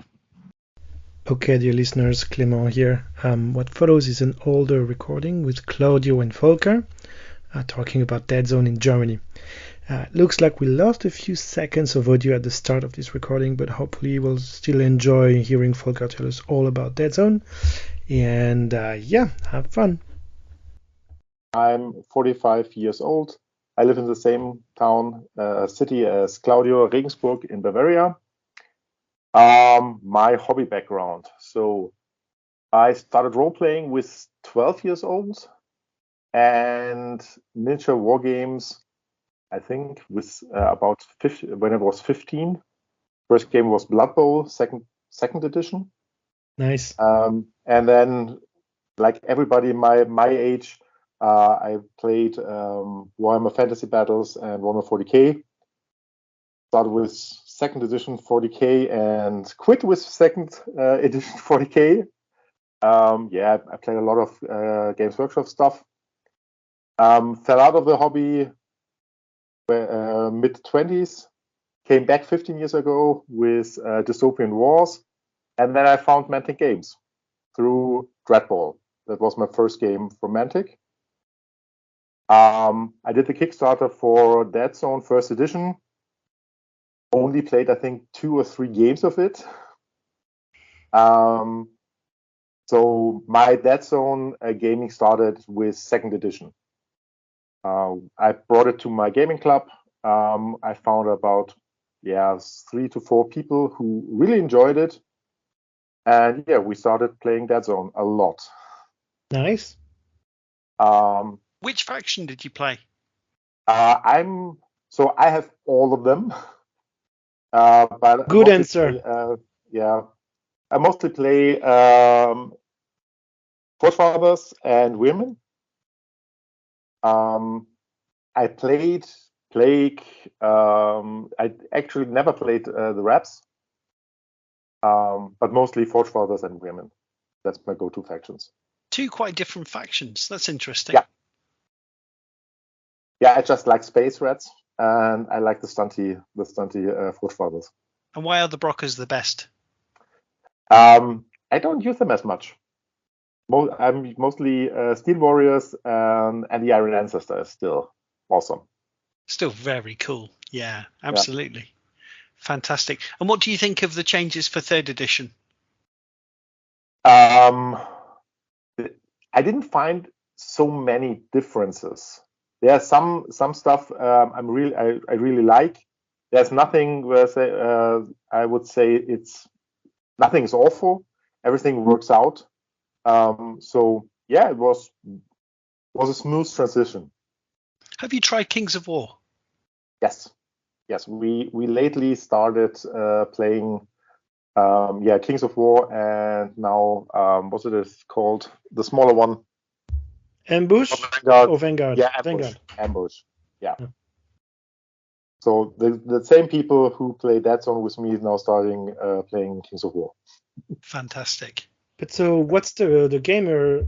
Okay, dear listeners, Clément here. What follows is an older recording with Claudio and Volker talking about Deadzone in Germany. Looks like we lost a few seconds of audio at the start of this recording, but hopefully we'll still enjoy hearing Volker tell us all about Deadzone. And have fun. I'm 45 years old. I live in the same city as Claudio, Regensburg in Bavaria. My hobby background. So I started role-playing with 12 years old, and miniature war games, I think, with about 50, when I was 15. First game was Blood Bowl, second edition. Nice. And then, like everybody my age, I played Warhammer Fantasy Battles and Warhammer 40k. Started with second edition 40k and quit with second edition 40k. I played a lot of Games Workshop stuff. Fell out of the hobby mid-20s. Came back 15 years ago with Dystopian Wars. And then I found Mantic Games through Dreadball. That was my first game from Mantic. I did the Kickstarter for Deadzone first edition. Only played, I think, 2 or 3 games of it. So my Deadzone gaming started with second edition. I brought it to my gaming club. I found about 3 to 4 people who really enjoyed it. And we started playing Deadzone a lot. Nice. Which faction did you play? I have all of them. But Good answer. I mostly play Forefathers and Women. I played Plague. I actually never played the Raps, but mostly Forefathers and Women. That's my go-to factions. 2 quite different factions. That's interesting. Yeah, I just like Space Rats, and I like the stunty Forefathers. And why are the Brockers the best? I don't use them as much. I'm mostly Steel Warriors, and the Iron Ancestor is still awesome. Still very cool. Yeah, absolutely. Yeah. Fantastic. And what do you think of the changes for third edition? I didn't find so many differences. There are some stuff I really like. There's nothing where I would say nothing is awful. Everything works out. It was a smooth transition. Have you tried Kings of War? Yes. We lately started playing Kings of War, and now what's it is called? The smaller one. Ambush? Vanguard? Yeah, Ambush. Yeah. So the same people who play Deadzone with me is now starting playing Kings of War. Fantastic. But so, what's the gamer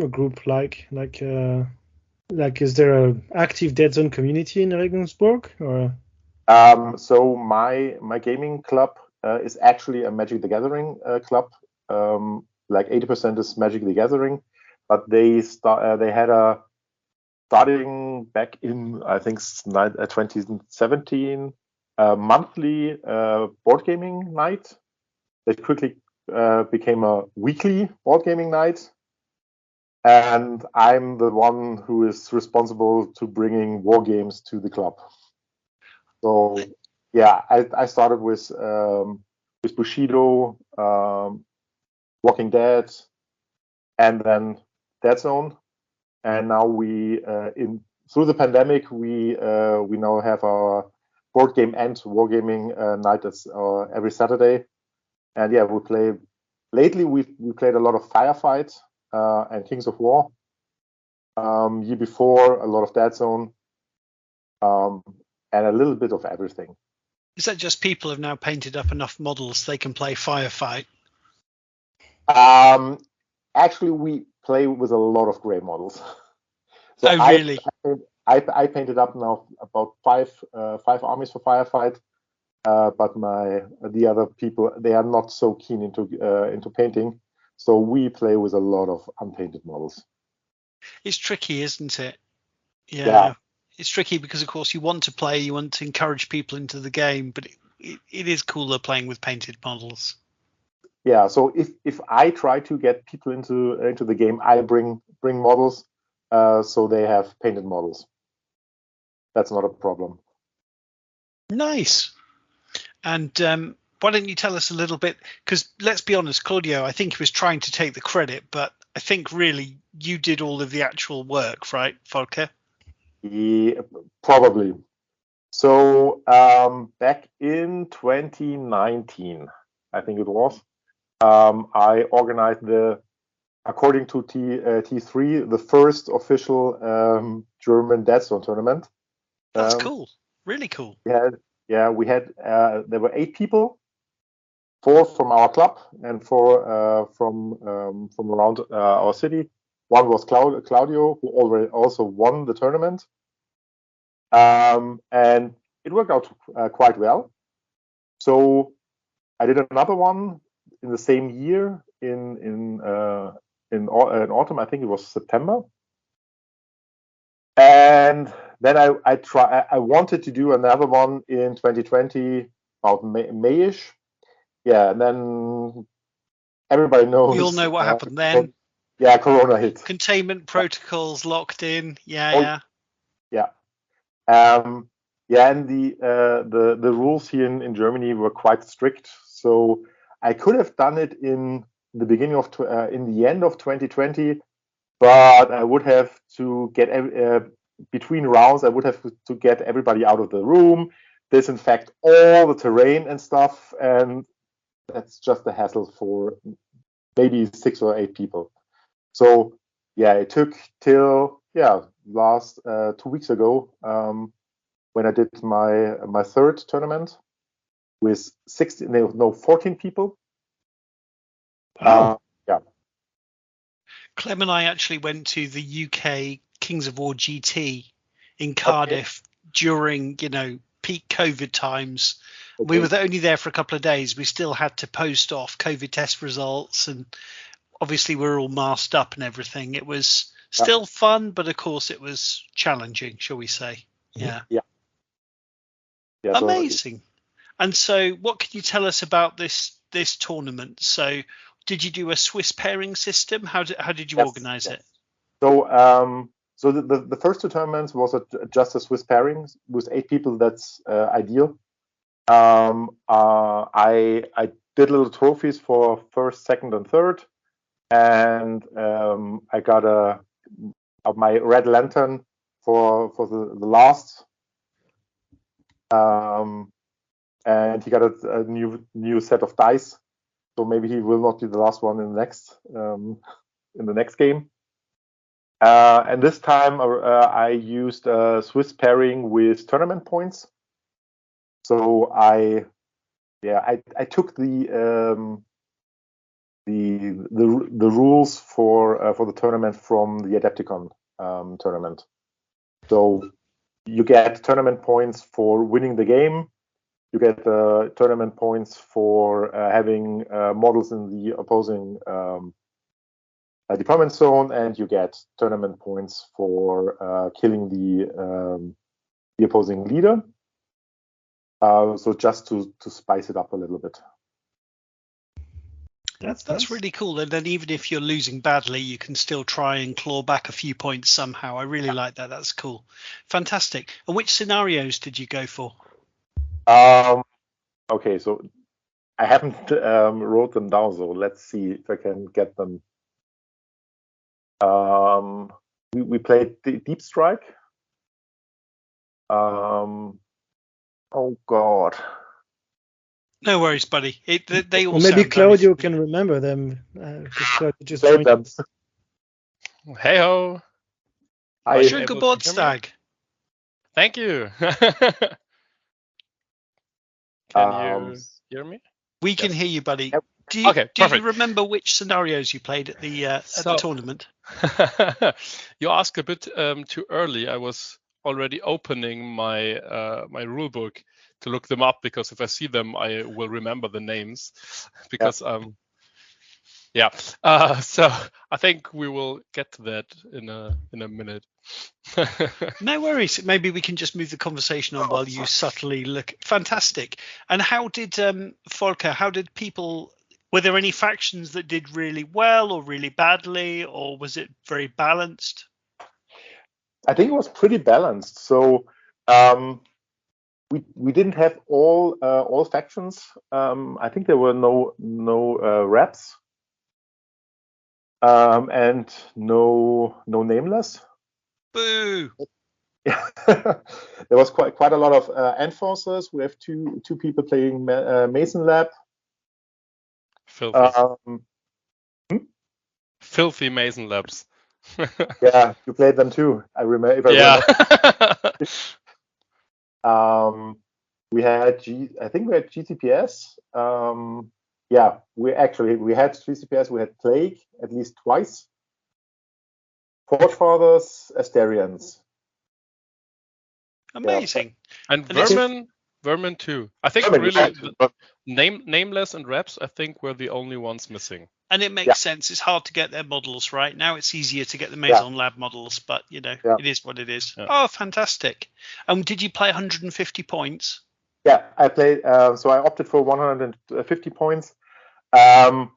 group like? Like, is there an active Deadzone community in Regensburg, or? So my gaming club is actually a Magic the Gathering club. Like 80% is Magic the Gathering, but they had a starting back in I think 2017 monthly board gaming night. That quickly became a weekly board gaming night, and I'm the one who is responsible to bringing war games to the club. So I started with Bushido, Walking Dead, and then Deadzone, and now through the pandemic we now have our board game and wargaming night every Saturday, and we play. Lately we played a lot of Firefight and Kings of War. Year before a lot of Deadzone, and a little bit of everything. Is that just people have now painted up enough models they can play Firefight? Actually, we play with a lot of gray models. So really? I painted up now about five armies for Firefight, but the other people, they are not so keen into painting, so we play with a lot of unpainted models. It's tricky, isn't it? Yeah. It's tricky because, of course, you want to encourage people into the game, but it is cooler playing with painted models. Yeah, so if I try to get people into the game, I bring models, so they have painted models. That's not a problem. Nice. And why don't you tell us a little bit? Because let's be honest, Claudio, I think he was trying to take the credit, but I think really you did all of the actual work, right, Volker? Yeah, probably. So back in 2019, I think it was, I organized according to T3, the first official German Deadzone tournament. That's cool. Really cool. Yeah, we had there were 8 people, 4 from our club and 4 from around our city. One was Claudio, who already also won the tournament, and it worked out quite well. So I did another one in the same year in autumn. I think it was September. And then I wanted to do another one in 2020, about Mayish. Yeah, and then everybody knows. We all know what happened then. Yeah, Corona hit. Containment protocols locked in. Yeah. And the rules here in Germany were quite strict. So I could have done it in the beginning of in the end of 2020, but I would have to get between rounds. I would have to get everybody out of the room, disinfect all the terrain and stuff, and that's just a hassle for maybe 6 or 8 people. So yeah, it took till last 2 weeks ago when I did my third tournament with 14 people. Clem and I actually went to the UK Kings of War GT in Cardiff during, peak COVID times. Okay. We were only there for a couple of days. We still had to post off COVID test results, and obviously we were all masked up and everything. It was still fun, but of course it was challenging, shall we say? Yeah. Amazing. And so what can you tell us about this tournament? So did you do a Swiss pairing system? How did you organize it? So the first 2 tournaments was just a Swiss pairing with 8 people. That's ideal. I did little trophies for first, second, and third, and I got my red lantern for the last, and he got a new set of dice. So maybe he will not be the last one in the next game. And this time I used a Swiss pairing with tournament points. So I took the rules for the tournament from the Adepticon tournament. So you get tournament points for winning the game. You get tournament points for having models in the opposing deployment zone, and you get tournament points for killing the opposing leader. So just to spice it up a little bit. That's really cool. And then even if you're losing badly, you can still try and claw back a few points somehow. I really like that. That's cool. Fantastic. And which scenarios did you go for? Okay, so I haven't wrote them down, so let's see if I can get them. We played Deep Strike. Oh God. No worries, buddy. They all. Or maybe Claudio can remember them. Just played them. Hey ho. Stag. Thank you. Can you hear me? We can hear you, buddy. Do you remember which scenarios you played at the tournament? You asked a bit too early. I was already opening my my rule book to look them up, because if I see them, I will remember the names. Because so I think we will get to that in a minute. No worries. Maybe we can just move the conversation on while you subtly look. Fantastic. And how did Volker? How did people? Were there any factions that did really well or really badly, or was it very balanced? I think it was pretty balanced. So we didn't have all factions. I think there were no reps and no nameless. Boo! There was quite a lot of enforcers. We have two people playing Mason Lab. Filthy. Filthy Mason Labs. Yeah, you played them too. I remember. If I remember. We had I think we had GCPS. Yeah, we had GCPS. We had Plague at least twice. Forge Fathers, Asterians. Amazing. Yeah. And Vermin too. I think Nameless and Reps, I think, were the only ones missing. And it makes sense. It's hard to get their models right. Now it's easier to get the Maison Lab models, but it is what it is. Yeah. Oh, fantastic. Did you play 150 points? Yeah, I played. So I opted for 150 points. In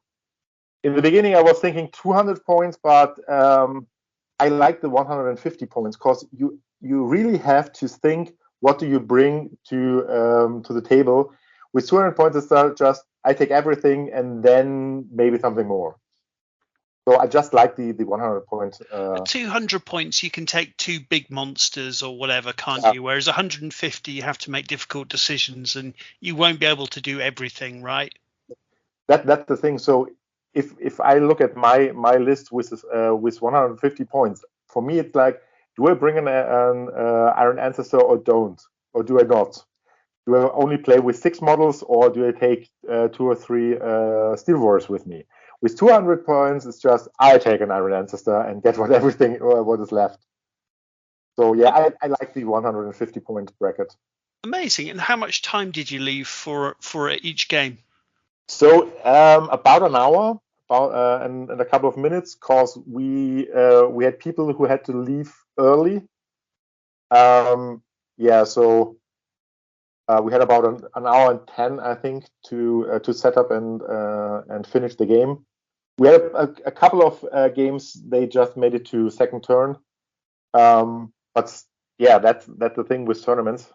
the beginning, I was thinking 200 points, but I like the 150 points because you really have to think, what do you bring to the table? With 200 points, it's just I take everything and then maybe something more. So I just like the 100 points. 200 points, you can take 2 big monsters or whatever, can't you? Whereas 150, you have to make difficult decisions, and you won't be able to do everything, right? That's the thing. So if I look at my list with 150 points, for me it's like, do I bring an Iron Ancestor or don't, or do I not? Do I only play with 6 models, or do I take 2 or 3 Steel Warriors with me? With 200 points, it's just I take an Iron Ancestor and get what is left. So yeah, I like the 150 point bracket. Amazing. And how much time did you leave for each game? So about an hour, and a couple of minutes, because we had people who had to leave early. So we had about an hour and 10, I think, to set up and finish the game. We had a couple of games, they just made it to second turn. But yeah, that's the thing with tournaments.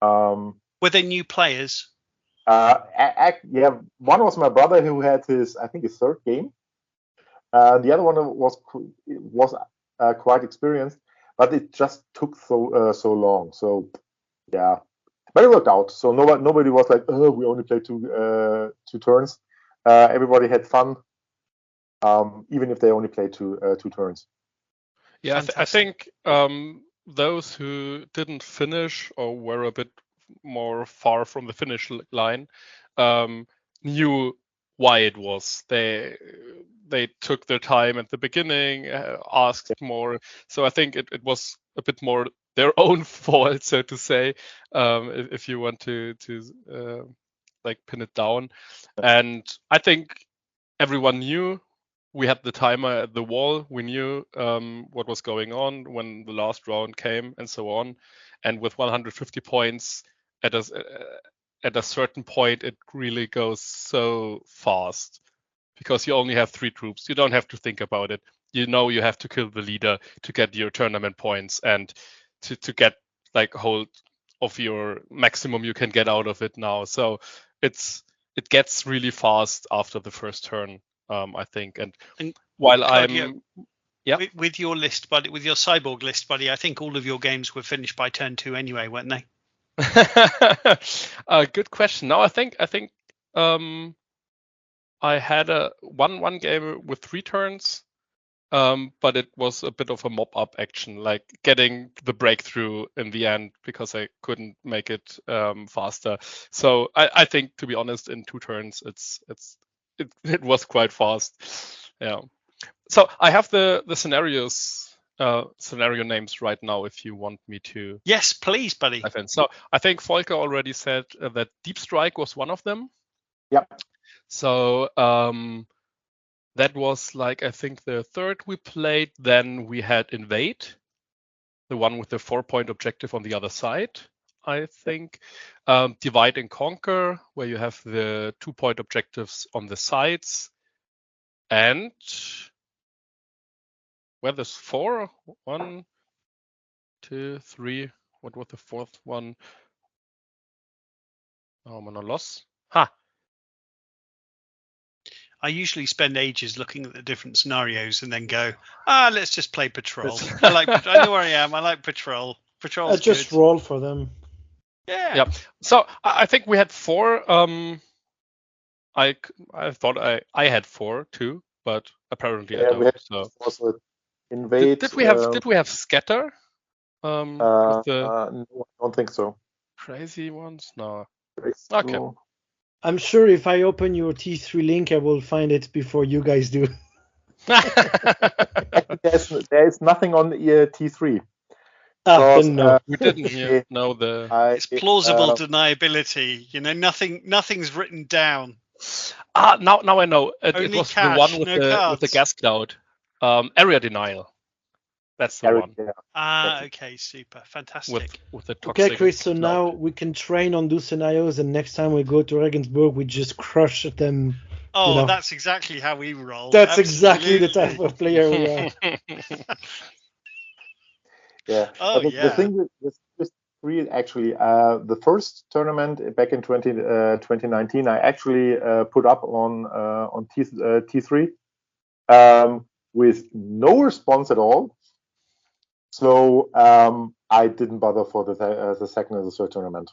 Were they new players? One was my brother who had his 3rd game. The other one was quite experienced, but it just took so long. So yeah, but it worked out. So nobody was like, oh, we only played 2 turns. Everybody had fun, even if they only played 2 turns. Yeah, I think those who didn't finish or were a bit more far from the finish line knew why it was. They took their time at the beginning, asked more. So I think it was a bit more their own fault, so to say, if you want to pin it down. And I think everyone knew. We had the timer at the wall. We knew what was going on when the last round came, and so on. And with 150 points, at a certain point, it really goes so fast because you only have 3 troops. You don't have to think about it. You know you have to kill the leader to get your tournament points and to get hold of your maximum you can get out of it now. So it gets really fast after the first turn. I think, and while I'm with your list, buddy, with your cyborg list, buddy, I think all of your games were finished by turn 2 anyway, weren't they? Good question. No, I think I had one game with 3 turns, but it was a bit of a mop-up action, like getting the breakthrough in the end because I couldn't make it faster. So I think, to be honest, in 2 turns, it was quite fast. Yeah. So I have the scenario names right now if you want me to. Yes, please, buddy. So I think Volker already said that Deep Strike was one of them. Yep. So that was I think the 3rd we played. Then we had Invade, the one with the 4-point objective on the other side. I think Divide and Conquer, where you have the 2-point objectives on the sides, and where there's 4, 1, 2, 3. What was the 4th one? Oh, I'm on a loss. I usually spend ages looking at the different scenarios and then go, let's just play Patrol. I know where I am. I like Patrol. Patrol's just good. Roll for them. Yeah. So I think we had 4. I thought I had 4 too, but apparently I don't. We had so also Invade. Did we have Scatter? No, I don't think so. crazy ones? No. It's Okay. cool. I'm sure if I open your T3 link, I will find it before you guys do. There is nothing on T3. Then no. We didn't know the. It's plausible deniability. You know, nothing's written down. Now I know. It Only was cash, the one with no the cards. gas cloud. Area denial. That's the one. Yeah. Okay, super, fantastic. With the toxic. Okay, Chris. So cloud. now we can train on those scenarios, and next time we go to Regensburg, we just crush them. Oh, you know. that's exactly how we roll. That's exactly the type of player we are. Yeah. Oh, The thing with this 3 is actually the first tournament back in 2019. I actually put up on T3 with no response at all. So I didn't bother for the second and the third tournament.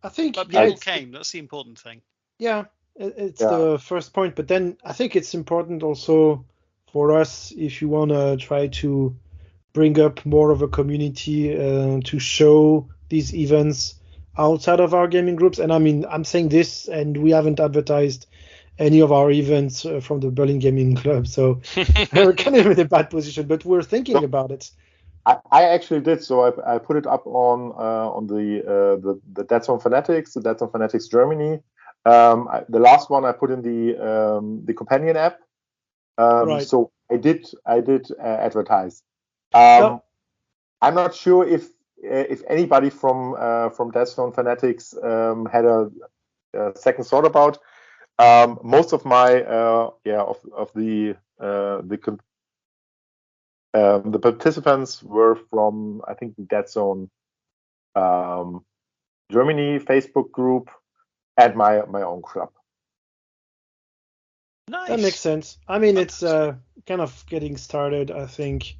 I think But people came. That's the important thing. Yeah, it's the first point. But then I think it's important also for us, if you want to try to bring up more of a community to show these events outside of our gaming groups. And I mean, I'm saying this, and we haven't advertised any of our events from the Berlin Gaming Club, so we're kind of in a bad position. But we're thinking about it. I actually did. So I put it up on the Deadzone Fanatics, the Deadzone Fanatics Germany. The last one I put in the companion app. Right. So I did advertise. I'm not sure if anybody from Deadzone Fanatics had a second thought about. Most of my the participants were from, I think, the Deadzone Germany Facebook group and my own club. Nice. That makes sense. I mean, it's kind of getting started, I think,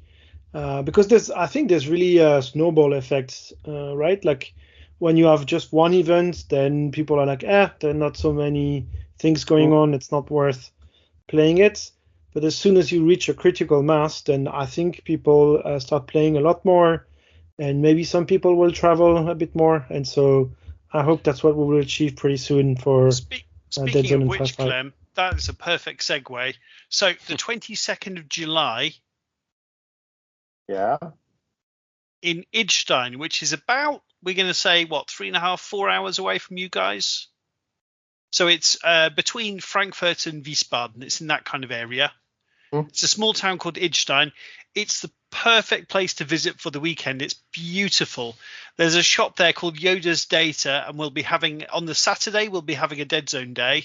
because there's really a snowball effect, right? Like when you have just one event, then people are like, there are not so many things going on. It's not worth playing it. But as soon as you reach a critical mass, then I think people start playing a lot more, and maybe some people will travel a bit more. And so I hope that's what we will achieve pretty soon for Speaking of which, Clem, that is a perfect segue. So the 22nd of July in Idstein, which is about, we're going to say, 3.5, 4 hours away from you guys. So it's between Frankfurt and Wiesbaden. It's in that kind of area. It's a small town called Idstein. It's the perfect place to visit for the weekend. It's beautiful. There's a shop there called Yoda's Data, and we'll be having, on the Saturday, we'll be having a Deadzone day.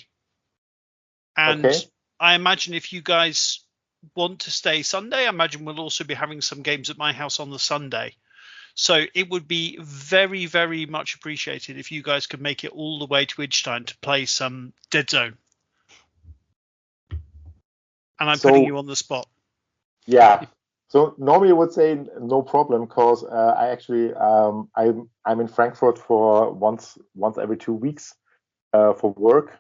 And I imagine if you guys want to stay Sunday, I imagine we'll also be having some games at my house on the Sunday. So it would be very, very much appreciated if you guys could make it all the way to Idstein to play some Deadzone. And I'm putting you on the spot. Yeah. So normally I would say no problem, because I actually I'm in Frankfurt for once every 2 weeks for work.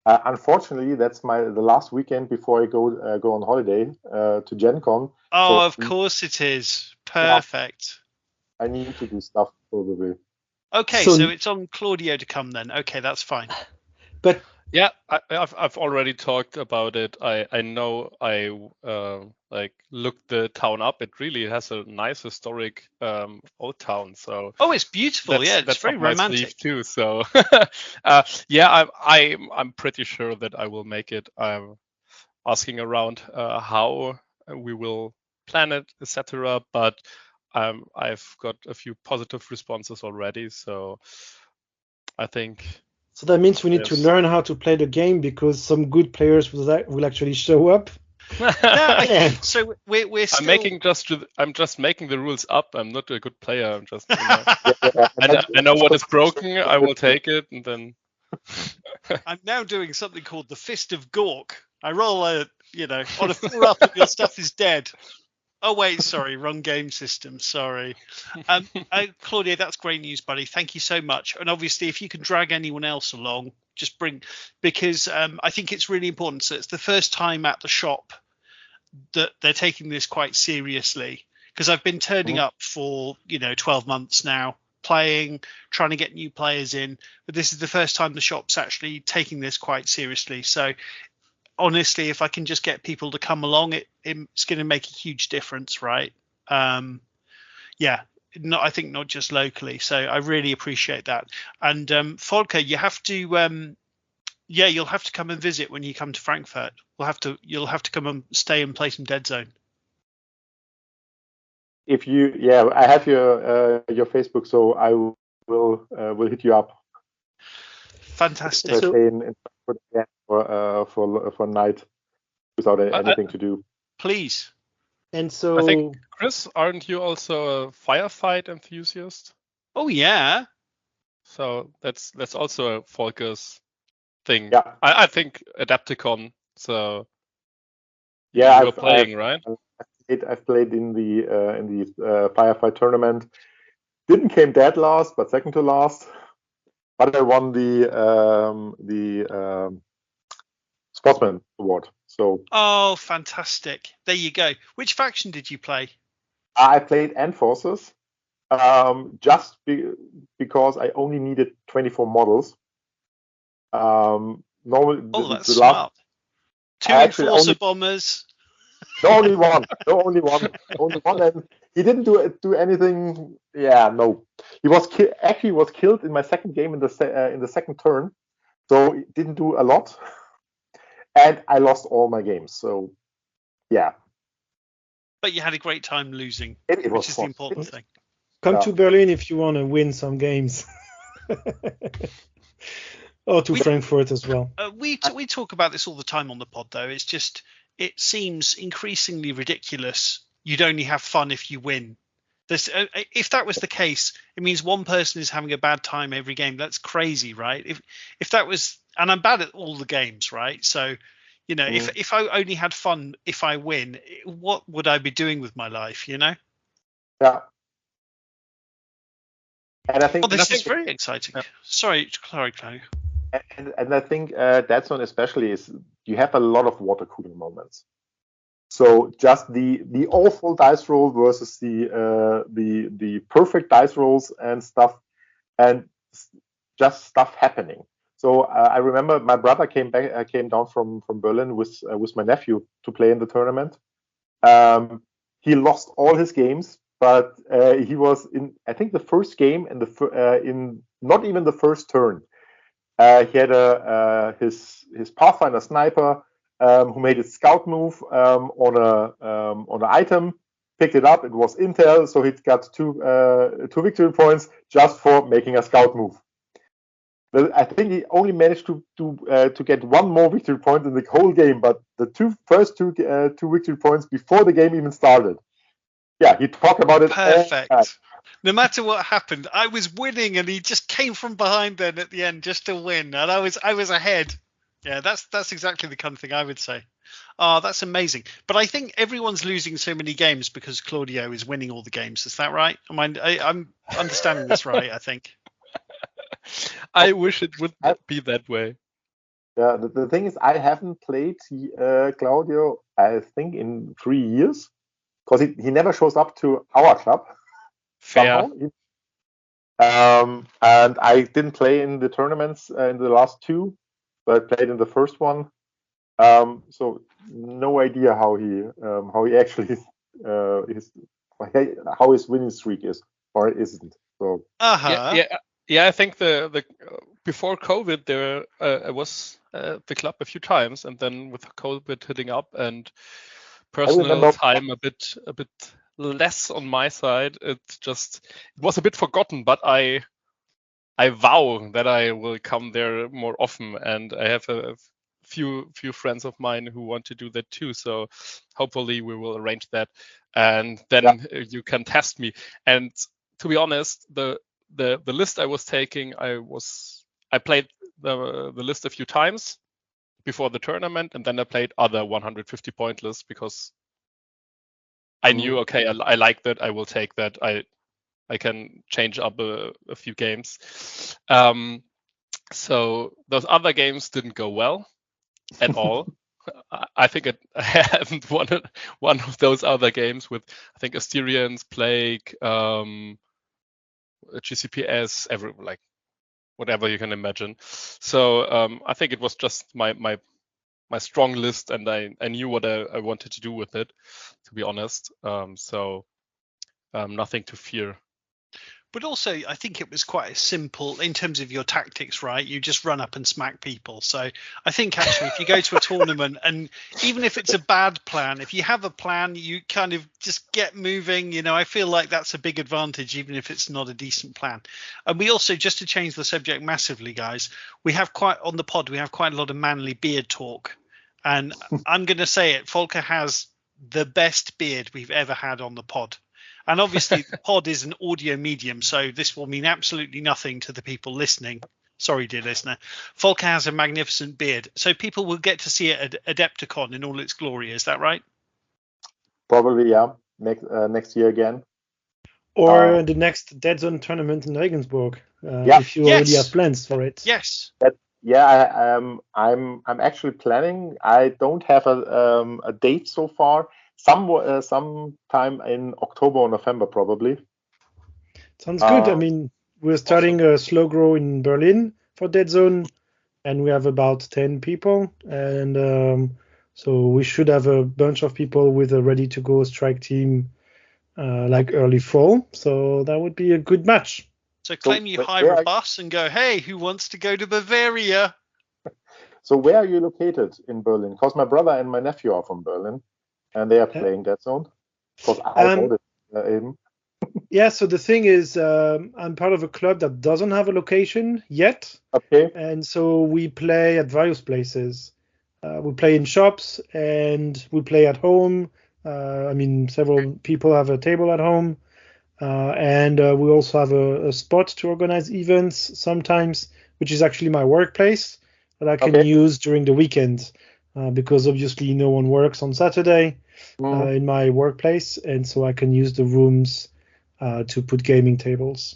Unfortunately, that's the last weekend before I go on holiday to Gen Con. Oh, so, of course it is. Perfect. Yeah, I need to do stuff probably. Okay, so it's on Claudio to come then. Okay, that's fine. But yeah, I've already talked about it. I know I looked the town up. It really has a nice historic old town. So it's beautiful. It's very romantic too. So I'm pretty sure that I will make it. I'm asking around how we will plan it, etc. But I've got a few positive responses already. So I think. So that means we need to learn how to play the game, because some good players will actually show up. So we're still... I'm just making the rules up. I'm not a good player. I'm just I know what is broken. I will take it, and then I'm now doing something called the Fist of Gork. I roll on a 4 up and your stuff is dead. Oh, wait, sorry, wrong game system, sorry. Claudia, that's great news, buddy. Thank you so much. And obviously, if you can drag anyone else along, just bring, because I think it's really important. So it's the first time at the shop that they're taking this quite seriously, because I've been turning up for, 12 months now, playing, trying to get new players in. But this is the first time the shop's actually taking this quite seriously. So honestly, if I can just get people to come along, it's going to make a huge difference, right? Yeah. I think not just locally. So I really appreciate that. And Volker, you have to you'll have to come and visit when you come to Frankfurt. You'll have to come and stay and play some Deadzone. I have your Facebook, so I will hit you up. Fantastic. If I stay in for a night without anything to do. Please. And so I think, Chris, aren't you also a Firefight enthusiast? Oh yeah. So that's also a Volker's thing. Yeah. I think Adepticon. So yeah, you were playing, right? I've played in the Firefight tournament. Didn't came dead last, but second to last. But I won the Sportsman Award. So. Oh, fantastic! There you go. Which faction did you play? I played Enforcers, just because I only needed 24 models. That's smart. Two Enforcer bombers. Only one, and he didn't do anything. Yeah, no, he was killed in my second game in the second turn, so he didn't do a lot, and I lost all my games. So, yeah. But you had a great time losing, which is the important thing. Come to Berlin if you want to win some games. Or to Frankfurt as well. We talk about this all the time on the pod, though. It's just, it seems increasingly ridiculous. You'd only have fun if you win. If that was the case, it means one person is having a bad time every game. That's crazy, right? If that was, and I'm bad at all the games, right? So, if I only had fun if I win, what would I be doing with my life? Yeah. And I think this is very exciting. Yeah. Sorry, Chloe. And I think Deadzone especially is you have a lot of water cooling moments. So just the awful dice roll versus the perfect dice rolls and stuff, and just stuff happening. So I remember my brother came down from Berlin with my nephew to play in the tournament. He lost all his games, but he was in, I think, the first game and in not even the first turn. He had his Pathfinder sniper who made his scout move on an item, picked it up. It was intel, so he got two victory points just for making a scout move. I think he only managed to get one more victory point in the whole game, but the first two victory points before the game even started. Yeah, he talked about it. Perfect. No matter what happened, I was winning, and he just came from behind then at the end just to win, and I was ahead. Yeah, that's exactly the kind of thing I would say. Oh, that's amazing. But I think everyone's losing so many games because Claudio is winning all the games. Is that right? I'm understanding this right, I think. I wish it would be that way. Yeah, the thing is, I haven't played Claudio, I think, in 3 years, because he never shows up to our club. Fair. And I didn't play in the tournaments in the last two, but I played in the first one. So no idea how he actually how his winning streak is or isn't. So yeah. I think the before COVID there I was at the club a few times, and then with COVID hitting up and personal time a bit less on my side, it was a bit forgotten. But I vow that I will come there more often, and I have a few friends of mine who want to do that too. So hopefully we will arrange that, and then you can test me. And to be honest, the list I was taking, I played the list a few times before the tournament, and then I played other 150 point lists because I knew, okay, I like that, I will take that. I can change up a few games. So those other games didn't go well at all. I think I haven't won one of those other games with, I think, Asterians, Plague, GCPS, whatever you can imagine. So I think it was just my strong list, and I knew what I wanted to do with it, to be honest. So nothing to fear. But also, I think it was quite simple in terms of your tactics, right? You just run up and smack people. So I think actually, if you go to a tournament, and even if it's a bad plan, if you have a plan, you kind of just get moving. I feel like that's a big advantage, even if it's not a decent plan. And we also, just to change the subject massively, guys, we have quite on the pod, we have quite a lot of manly beard talk. And I'm going to say it, Volker has the best beard we've ever had on the pod. And obviously, the pod is an audio medium, so this will mean absolutely nothing to the people listening. Sorry, dear listener. Volker has a magnificent beard, so people will get to see it at Adepticon in all its glory. Is that right? Probably, yeah. Next year again. Or the next Deadzone tournament in Regensburg, if you already have plans for it. Yes. I'm actually planning. I don't have a date so far. Sometime in October or November, probably. Sounds good. I mean, we're starting a slow grow in Berlin for Deadzone, and we have about 10 people. And so we should have a bunch of people with a ready-to-go strike team like early fall. So that would be a good match. So claim you hire a bus and go, hey, who wants to go to Bavaria? So where are you located in Berlin? Because my brother and my nephew are from Berlin. And they are playing Deadzone, because I voted him. Yeah, so the thing is, I'm part of a club that doesn't have a location yet. Okay. And so we play at various places. We play in shops and we play at home. Several people have a table at home. And we also have a spot to organize events sometimes, which is actually my workplace that I can use during the weekend. Because obviously no one works on Saturday in my workplace, and so I can use the rooms to put gaming tables.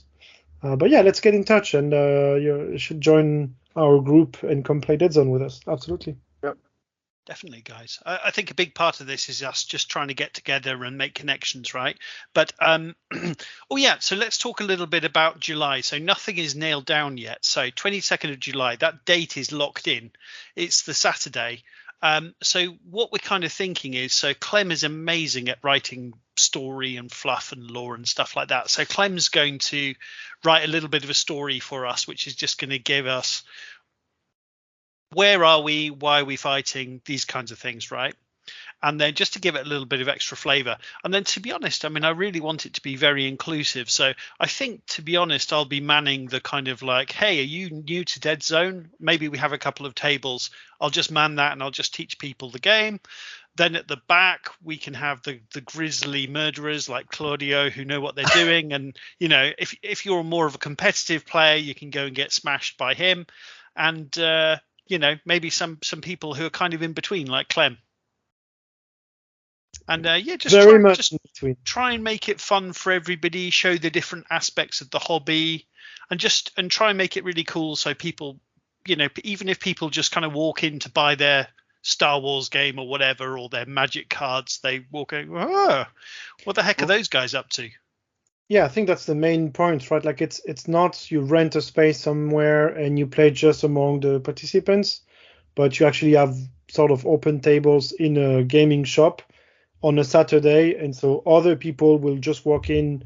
But yeah, let's get in touch, and you should join our group and come play Deadzone with us. Absolutely. Yep. Definitely, guys. I think a big part of this is us just trying to get together and make connections, right? But so let's talk a little bit about July. So nothing is nailed down yet. So 22nd of July, that date is locked in. It's the Saturday. So what we're kind of thinking is, so Clem is amazing at writing story and fluff and lore and stuff like that. So Clem's going to write a little bit of a story for us, which is just going to give us where are we, why are we fighting, these kinds of things, right? And then just to give it a little bit of extra flavor. And then, to be honest, I mean, I really want it to be very inclusive. So I think, to be honest, I'll be manning the kind of like, hey, are you new to Deadzone? Maybe we have a couple of tables. I'll just man that and I'll just teach people the game. Then at the back, we can have the grisly murderers like Claudio who know what they're doing. And, if you're more of a competitive player, you can go and get smashed by him. And, maybe some people who are kind of in between, like Clem. And try and make it fun for everybody, show the different aspects of the hobby, and try and make it really cool so people, even if people just kind of walk in to buy their Star Wars game or whatever, or their Magic cards, they walk in, oh, what the heck are those guys up to? Yeah, I think that's the main point, right? Like it's not you rent a space somewhere and you play just among the participants, but you actually have sort of open tables in a gaming shop on a Saturday, and so other people will just walk in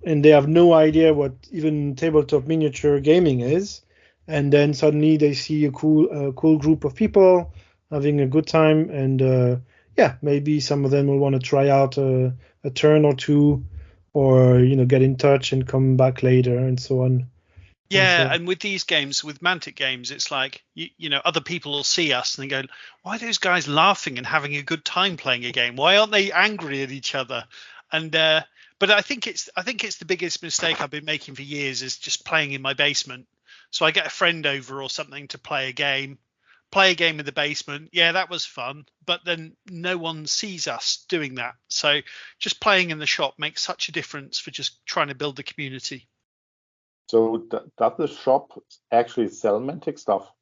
and they have no idea what even tabletop miniature gaming is, and then suddenly they see a cool group of people having a good time, and maybe some of them will want to try out a turn or two, or get in touch and come back later, and so on. Yeah, and with these games, with Mantic Games, it's like other people will see us and they go, "Why are those guys laughing and having a good time playing a game? Why aren't they angry at each other?" And but I think it's the biggest mistake I've been making for years is just playing in my basement. So I get a friend over or something to play a game in the basement. Yeah, that was fun, but then no one sees us doing that. So just playing in the shop makes such a difference for just trying to build the community. So does the shop actually sell Mantic stuff?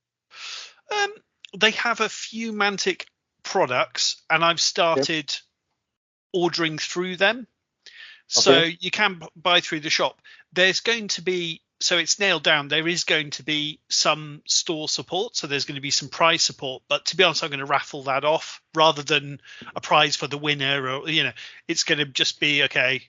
They have a few Mantic products, and I've started ordering through them. So Okay. you can buy through the shop. There's going to be, so it's nailed down, there is going to be some store support. So there's going to be some prize support. But to be honest, I'm going to raffle that off rather than a prize for the winner. Or, it's going to just be, okay,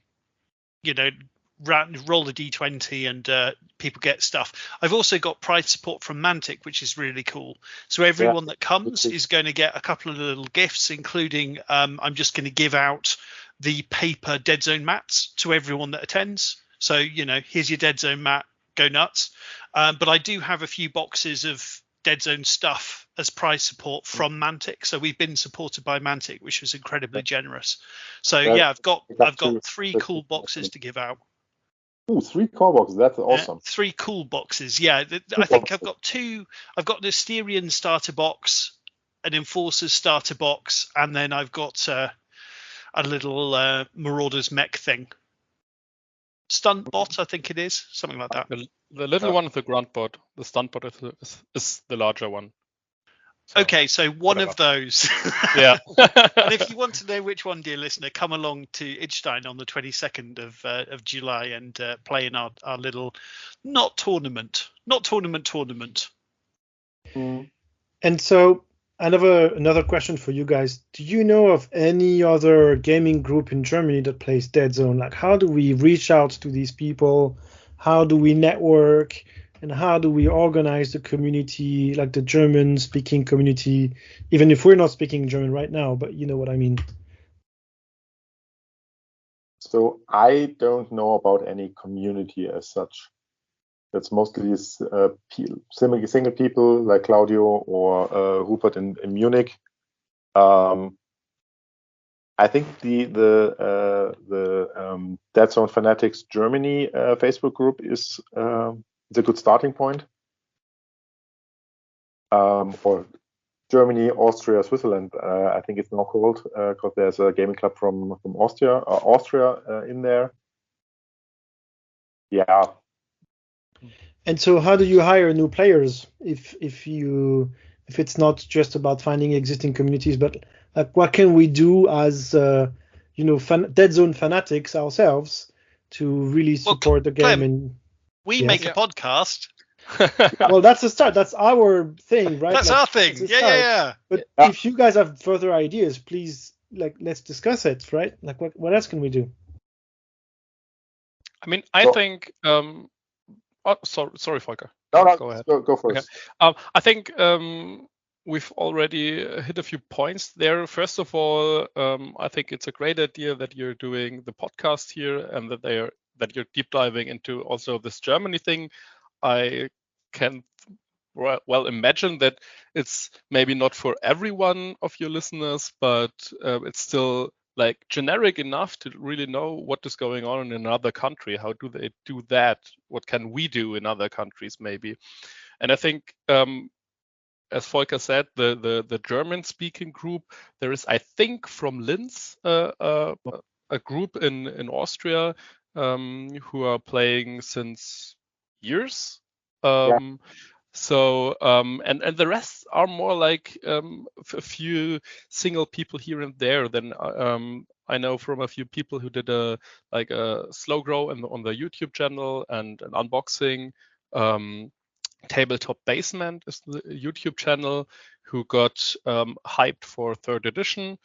roll the D20 and people get stuff. I've also got prize support from Mantic, which is really cool. So everyone that comes is going to get a couple of little gifts, including I'm just going to give out the paper Deadzone mats to everyone that attends. So, here's your Deadzone mat, go nuts. But I do have a few boxes of Deadzone stuff as prize support from Mantic. So we've been supported by Mantic, which was incredibly generous. So I've got 3 cool boxes to give out. Ooh, 3 core boxes. That's awesome. 3 cool boxes. Yeah, I think I've got 2. I've got an Asterian starter box, an Enforcer's starter box, and then I've got a little Marauders mech thing. Stunt bot, I think it is, something like that. The little one is the grunt bot. The stunt bot is the larger one. So, okay, so one of those. Yeah. And if you want to know which one, dear listener, come along to Idstein on the 22nd of July and play in our little tournament. And so I have another question for you guys. Do you know of any other gaming group in Germany that plays Deadzone? Like, how do we reach out to these people? How do we network? And how do we organize the community, like the German-speaking community, even if we're not speaking German right now, but you know what I mean? So I don't know about any community as such. It's mostly single people like Claudio or Rupert in Munich. I think the Deadzone Fanatics Germany Facebook group is a good starting point. For Germany, Austria, Switzerland, I think it's now called, because there's a gaming club from Austria in there. Yeah. And so how do you hire new players if it's not just about finding existing communities, but like what can we do as Deadzone fanatics ourselves to really support the game? Clem, we make a podcast. Well, that's a start. That's our thing, right? That's our thing. Yeah. But if you guys have further ideas, please, let's discuss it, right? Like, what else can we do? I mean, I think. Sorry, Volker. No, go ahead. Go first. Okay. I think we've already hit a few points there. First of all, I think it's a great idea that you're doing the podcast here and that you're deep diving into also this Germany thing. I can well imagine that it's maybe not for every one of your listeners, but it's still like generic enough to really know what is going on in another country. How do they do that? What can we do in other countries maybe? And I think, as Volker said, the German-speaking group, there is, I think, from Linz, a group in Austria who are playing since years. So and the rest are more like a few single people here and there. Then I know from a few people who did a slow grow on the YouTube channel and an unboxing. Tabletop Basement is the YouTube channel who got hyped for 3rd edition,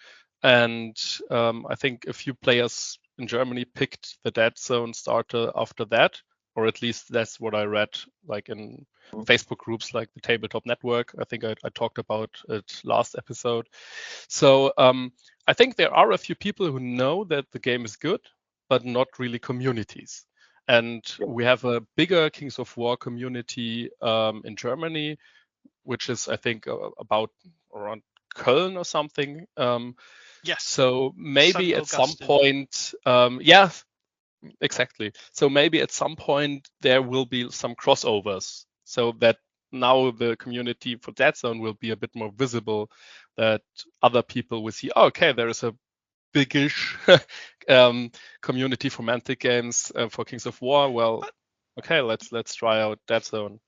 and I think a few players in Germany picked the Deadzone starter after that, or at least that's what I read, like in Facebook groups like the Tabletop Network. I think I talked about it last episode. So I think there are a few people who know that the game is good, but not really communities. And we have a bigger Kings of War community in Germany, which is, I think, about around Köln or something. Yes. So maybe St. at some point, exactly. So maybe at some point there will be some crossovers, so that now the community for Deadzone will be a bit more visible, that other people will see, okay, there is a biggish community for Mantic Games for Kings of War. Well, okay, let's try out Deadzone.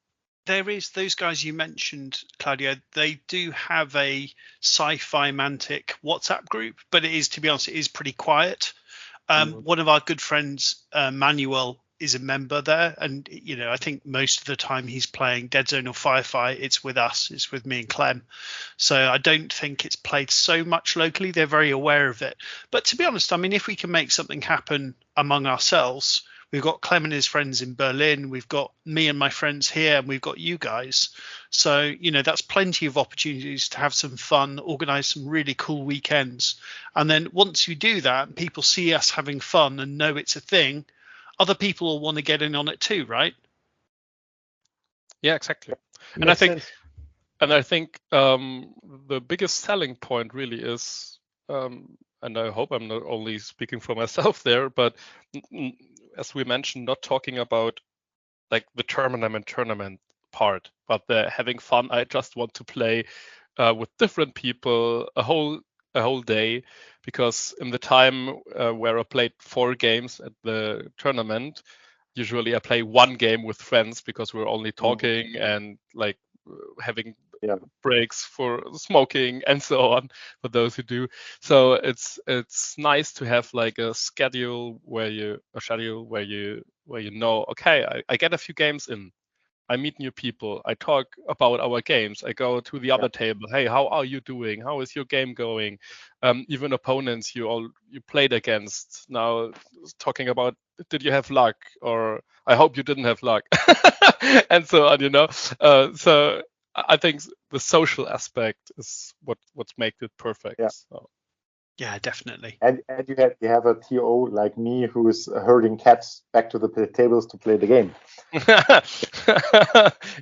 There is those guys you mentioned, Claudio. They do have a sci-fi Mantic WhatsApp group, but it is, to be honest, it is pretty quiet. One of our good friends, Manuel, is a member there, and I think most of the time he's playing Deadzone or Firefight, it's with us, it's with me and Clem. So I don't think it's played so much locally. They're very aware of it. But to be honest, I mean, if we can make something happen among ourselves, we've got Clem and his friends in Berlin, we've got me and my friends here, and we've got you guys. So, that's plenty of opportunities to have some fun, organize some really cool weekends. And then once you do that, people see us having fun and know it's a thing, other people will want to get in on it too, right? Yeah, exactly. And Makes I think the biggest selling point really is, and I hope I'm not only speaking for myself there, but as we mentioned, not talking about like the tournament part, but the having fun. I just want to play with different people a whole day, because in the time where I played 4 games at the tournament, usually I play 1 game with friends because we're only talking and like having breaks for smoking and so on for those who do. So it's nice to have like a schedule where you know, okay, I get a few games in, I meet new people, I talk about our games, I go to the other table, hey, how are you doing, how is your game going? Even opponents you played against, now talking about, did you have luck, or I hope you didn't have luck, and so on, so I think the social aspect is what's made it perfect. So. Yeah, definitely. And you have a TO like me who is herding cats back to the tables to play the game.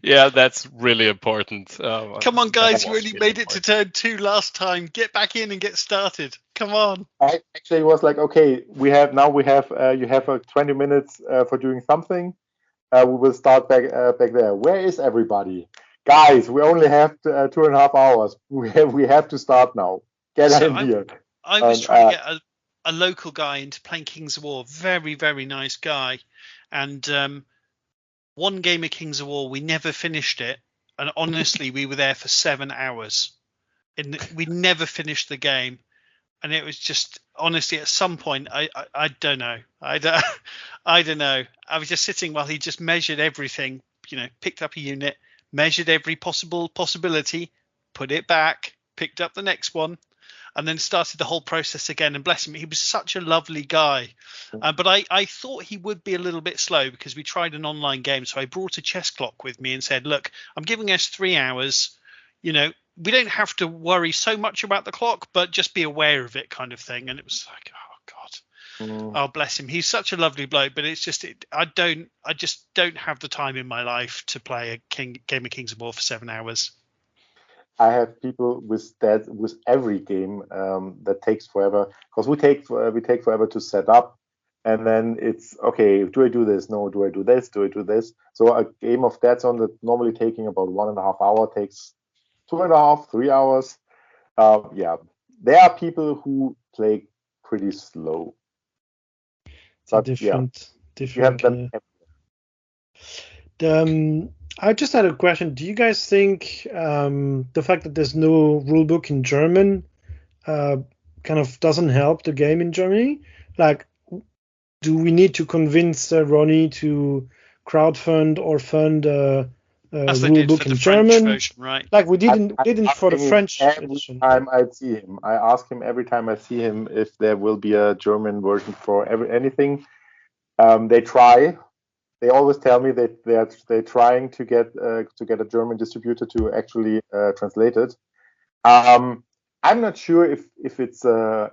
Yeah, that's really important. Come on, guys, you only made it to turn 2 last time. Get back in and get started. Come on. I actually was like, okay, you have 20 minutes for doing something. We will start back there. Where is everybody? Guys, we only have 2.5 hours. We have to start now. Get in here. I was trying to get a local guy into playing Kings of War. Very, very nice guy. And one game of Kings of War, we never finished it. And honestly, we were there for 7 hours. And we never finished the game. And it was just, honestly, at some point, I don't know. I don't know. I was just sitting while he just measured everything, picked up a unit, measured every possibility, put it back, picked up the next one, and then started the whole process again. And bless him, he was such a lovely guy. But I thought he would be a little bit slow because we tried an online game. So I brought a chess clock with me and said, look, I'm giving us 3 hours. We don't have to worry so much about the clock, but just be aware of it, kind of thing. And it was like, oh God, oh bless him. He's such a lovely bloke, but it's just I just don't have the time in my life to play a game of Kings of War for 7 hours. I have people with every game that takes forever, because we take forever to set up, and then it's okay. Do I do this? No. Do I do this? Do I do this? So a game of Deadzone that normally taking about 1.5 hours takes 2.5, 3 hours. There are people who play pretty slow. But, different. I just had a question. Do you guys think the fact that there's no rulebook in German kind of doesn't help the game in Germany? Like, do we need to convince Ronnie to crowdfund or fund a rulebook in German? Version, right? Like we didn't for the French edition. Every time I see him, I ask him every time I see him if there will be a German version for anything. They try. They always tell me that they're trying to get a German distributor to actually translate it. I'm not sure if it's a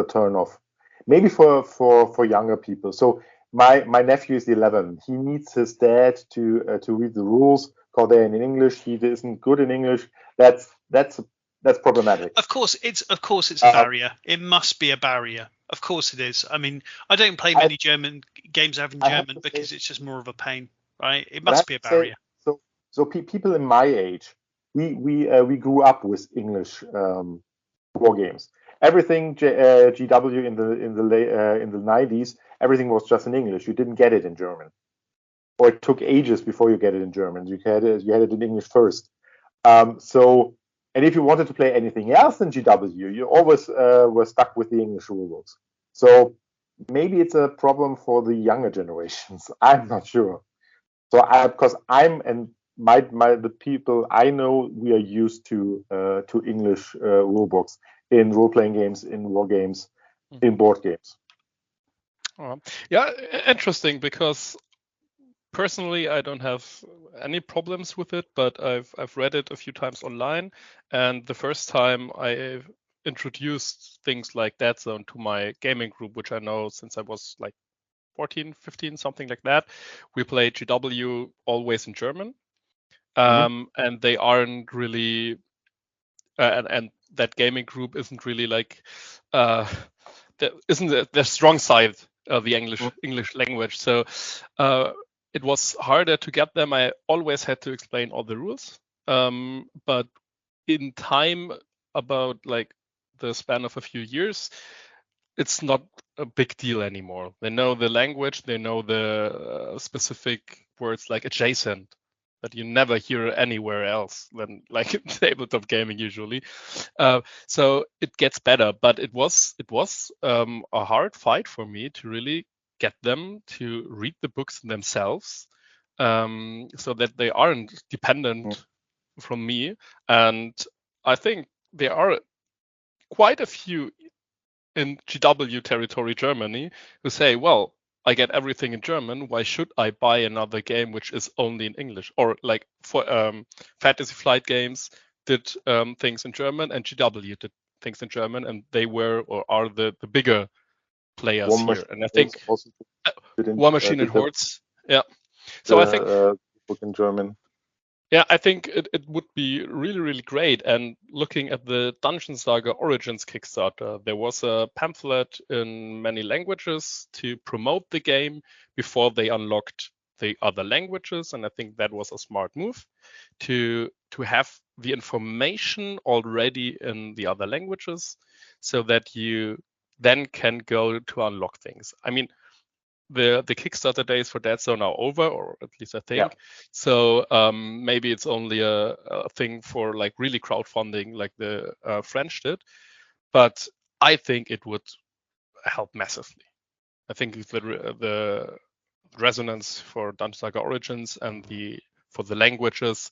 turn off. Maybe for younger people. So my nephew is 11. He needs his dad to read the rules because they're in English. He isn't good in English. That's problematic. Of course, it's a barrier. It must be a barrier. Of course it is. I mean, I don't play many German games in German because it's just more of a pain, right? It must be a barrier. So people in my age, we grew up with English war games. Everything GW in the 90s, everything was just in English. You didn't get it in German, or it took ages before you get it in German. You had it in English first. And if you wanted to play anything else than GW, you always were stuck with the English rulebooks. So maybe it's a problem for the younger generations. I'm not sure. So because I'm and the people I know, we are used to English rulebooks in role-playing games, in war games, in board games. Yeah, interesting, because personally I don't have any problems with it, but I've read it a few times online, and the first time I introduced things like Deadzone to my gaming group, which I know since I was like 14, 15, something like that, we played GW always in German. And they aren't really, and that gaming group isn't really like, isn't their strong side of the English language. So it was harder to get them. I always had to explain all the rules. But in time, about like the span of a few years, it's not a big deal anymore. They know the language, they know the specific words like adjacent that you never hear anywhere else than like in tabletop gaming usually. So it gets better, but it was a hard fight for me to really get them to read the books themselves, so that they aren't dependent from me. And I think there are quite a few in GW territory Germany who say, well, I get everything in German. Why should I buy another game which is only in English? Or like for Fantasy Flight Games did things in German, and GW did things in German, and they were or are the bigger players here. And I think War Machine and Hordes. Yeah. So I think book in German. Yeah, I think it would be really, really great. And looking at the Dungeon Saga Origins Kickstarter, there was a pamphlet in many languages to promote the game before they unlocked the other languages. And I think that was a smart move to have the information already in the other languages so that you then can go to unlock things. I mean, the Kickstarter days for Deadzone are over, or at least I think. Yeah. So maybe it's only a thing for like really crowdfunding like the French did. But I think it would help massively. I think the resonance for Dungeon Saga Origins and for the languages,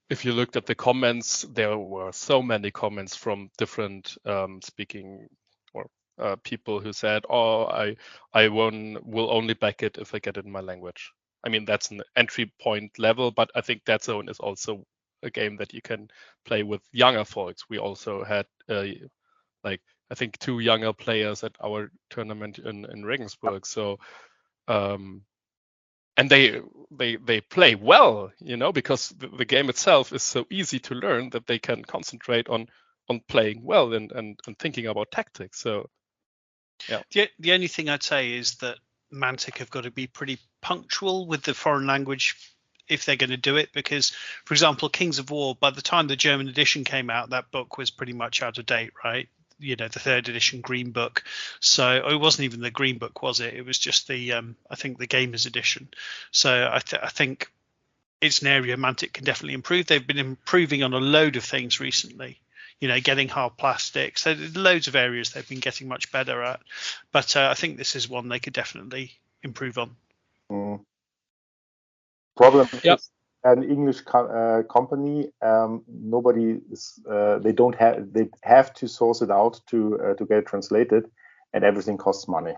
if you looked at the comments, there were so many comments from different speaking or people who said, "Oh, I will only back it if I get it in my language." I mean, that's an entry point level, but I think Deadzone is also a game that you can play with younger folks. We also had like I think 2 younger players at our tournament in Regensburg. So and they play well, you know, because the game itself is so easy to learn that they can concentrate on playing well and thinking about tactics. So yeah. The only thing I'd say is that Mantic have got to be pretty punctual with the foreign language if they're going to do it, because, for example, Kings of War, by the time the German edition came out, that book was pretty much out of date, right? You know, the 3rd edition Green Book. So it wasn't even the Green Book, was it? It was just the I think the Gamers edition. So I think it's an area Mantic can definitely improve. They've been improving on a load of things recently. You know, getting hard plastic. So there's loads of areas they've been getting much better at. But I think this is one they could definitely improve on. Problem is an English company. Nobody is. They have to source it out to get it translated, and everything costs money.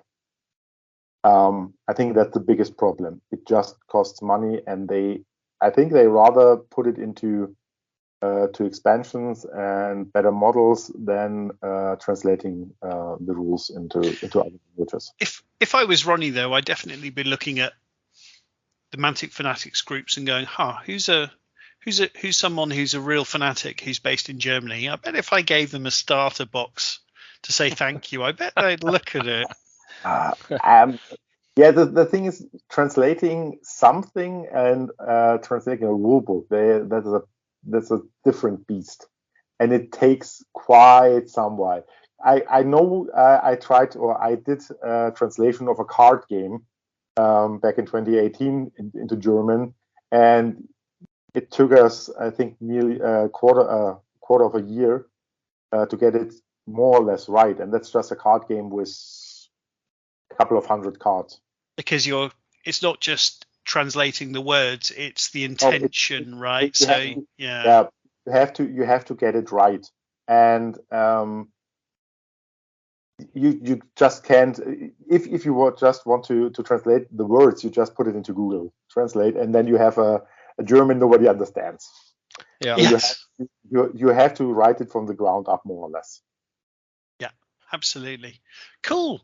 I think that's the biggest problem. It just costs money, and I think they rather put it into to expansions and better models than translating the rules into other languages. If I was Ronnie, though, I'd definitely be looking at the Mantic Fanatics groups and going, who's someone who's a real fanatic who's based in Germany? I bet if I gave them a starter box to say thank you, I bet they'd look at it. Yeah, the thing is, translating something and translating a rule book, that's a different beast, and it takes quite some while. I know I tried, or I did a translation of a card game back in 2018 into German, and it took us, I think, nearly a quarter of a year to get it more or less right, and that's just a card game with a couple of hundred cards. Because it's not just translating the words; it's the intention, right? You have to get it right, and you just can't. If you just want to translate the words, you just put it into Google Translate, and then you have a German nobody understands. Yeah. So Yes. you have to write it from the ground up, more or less. Yeah, absolutely. Cool.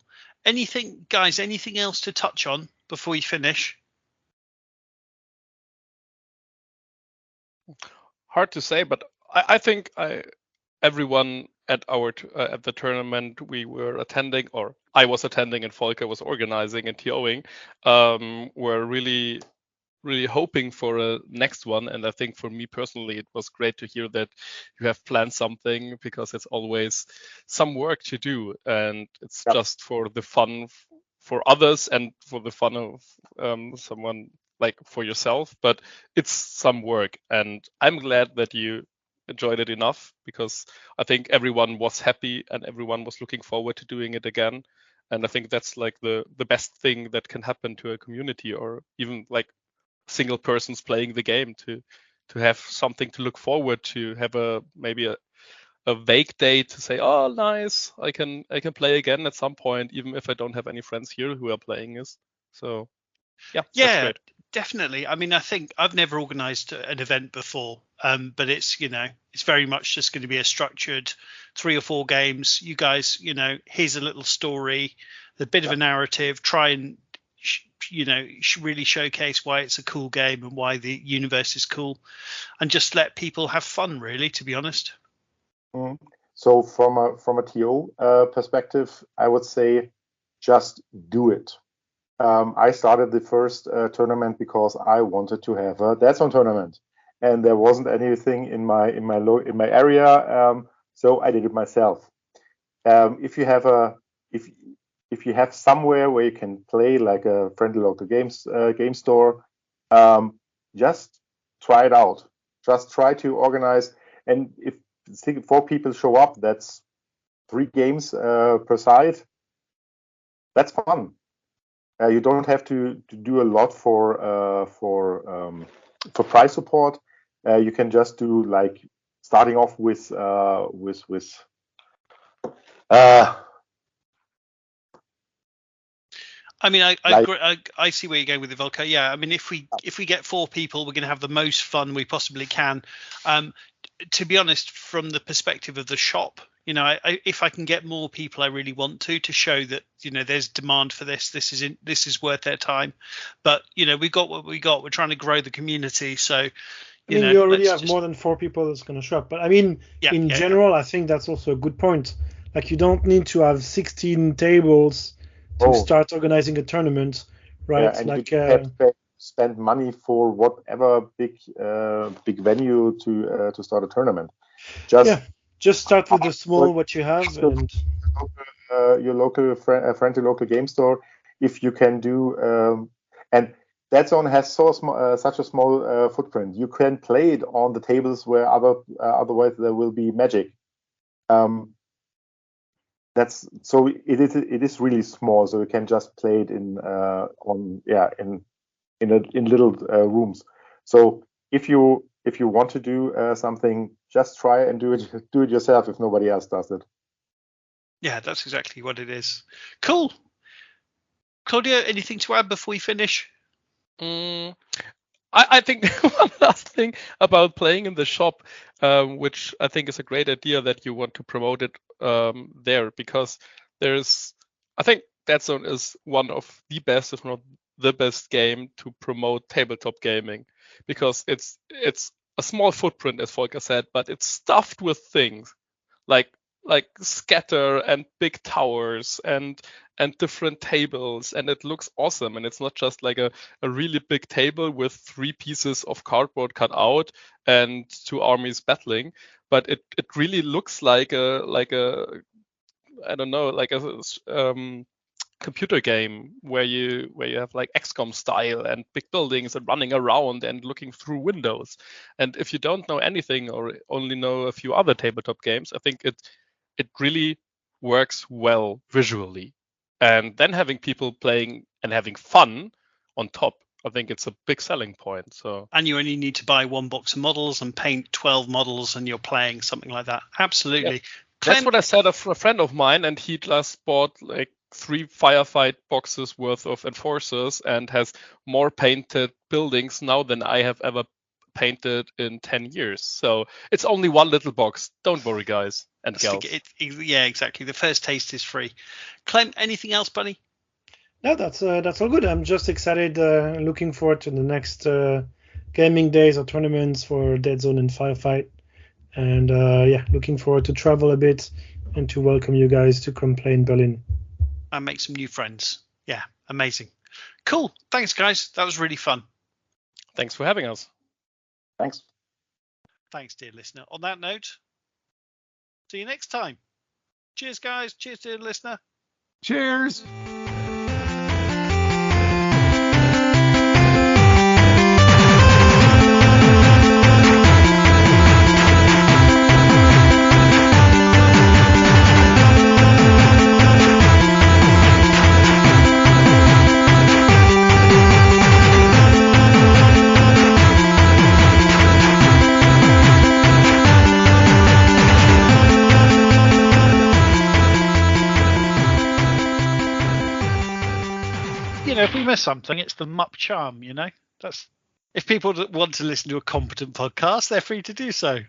Guys, anything else to touch on before we finish? Hard to say, but I think everyone at at the tournament we were attending, or I was attending, and Volker was organizing and TOing, were really hoping for a next one. And I think for me personally, it was great to hear that you have planned something, because it's always some work to do, and it's just for the fun for others and for the fun of someone, like for yourself, but it's some work, and I'm glad that you enjoyed it enough, because I think everyone was happy and everyone was looking forward to doing it again. And I think that's like the best thing that can happen to a community, or even like single persons playing the game, to have something to look forward to, have maybe a vague date to say, oh nice, I can play again at some point, even if I don't have any friends here who are playing this. So that's great. Definitely. I mean, I think I've never organized an event before, but it's very much just going to be a structured 3 or 4 games. You guys, here's a little story, a bit of a narrative, try and really showcase why it's a cool game and why the universe is cool, and just let people have fun, really, to be honest. So from a TO perspective, I would say just do it. I started the first tournament because I wanted to have a Deadzone tournament, and there wasn't anything in my area, so I did it myself. If you have somewhere where you can play, like a friendly local game store, just try it out. Just try to organize, and if 4 people show up, that's 3 games per side. That's fun. You don't have to do a lot for prize support. You can just do, like, starting off with I mean, I see where you're going with the Volker. Yeah, I mean, if we get 4 people, we're going to have the most fun we possibly can. To be honest, from the perspective of the shop, if I can get more people, I really want to show that there's demand for this. This is worth their time. But we got what we got. We're trying to grow the community, so. You already have more than 4 people that's going to show up. But I mean, in general, I think that's also a good point. Like, you don't need to have 16 tables to start organizing a tournament, right? Yeah, and you have to spend money for whatever big venue to start a tournament. Just start with the small what you have, and your local friendly local game store, if you can do. And Deadzone has such a small footprint. You can play it on the tables where otherwise there will be magic. It is really small, so you can just play it in little rooms. So if you want to do something, just try and do it yourself if nobody else does it. Yeah, that's exactly what it is. Cool. Claudia, anything to add before we finish? I think one last thing about playing in the shop, which I think is a great idea, that you want to promote it there, because I think Deadzone is one of the best, if not the best game to promote tabletop gaming, because it's a small footprint, as Volker said, but it's stuffed with things like scatter and big towers and different tables, and it looks awesome. And it's not just like a really big table with 3 pieces of cardboard cut out and 2 armies battling, but it really looks like a I don't know, like a computer game where you have like XCOM style and big buildings and running around and looking through windows. And if you don't know anything or only know a few other tabletop games, I think it really works well visually. And then having people playing and having fun on top, I think it's a big selling point. So, and you only need to buy one box of models and paint 12 models, and you're playing something like that. Absolutely. Yeah. That's what I said of a friend of mine, and he just bought like 3 Firefight boxes worth of enforcers and has more painted buildings now than I have ever painted in 10 years. So it's only one little box. Don't worry, guys and gals. Yeah, exactly. The first taste is free. Clem, anything else, buddy? No, that's all good. I'm just excited, looking forward to the next gaming days or tournaments for Deadzone and Firefight. And looking forward to travel a bit and to welcome you guys to come play in Berlin. And make some new friends. Yeah, amazing. Cool. Thanks, guys. That was really fun. Thanks for having us. Thanks. Thanks, dear listener. On that note, see you next time. Cheers, guys. Cheers, dear listener. Cheers. If we miss something, it's the Mup charm, That's if people want to listen to a competent podcast, they're free to do so.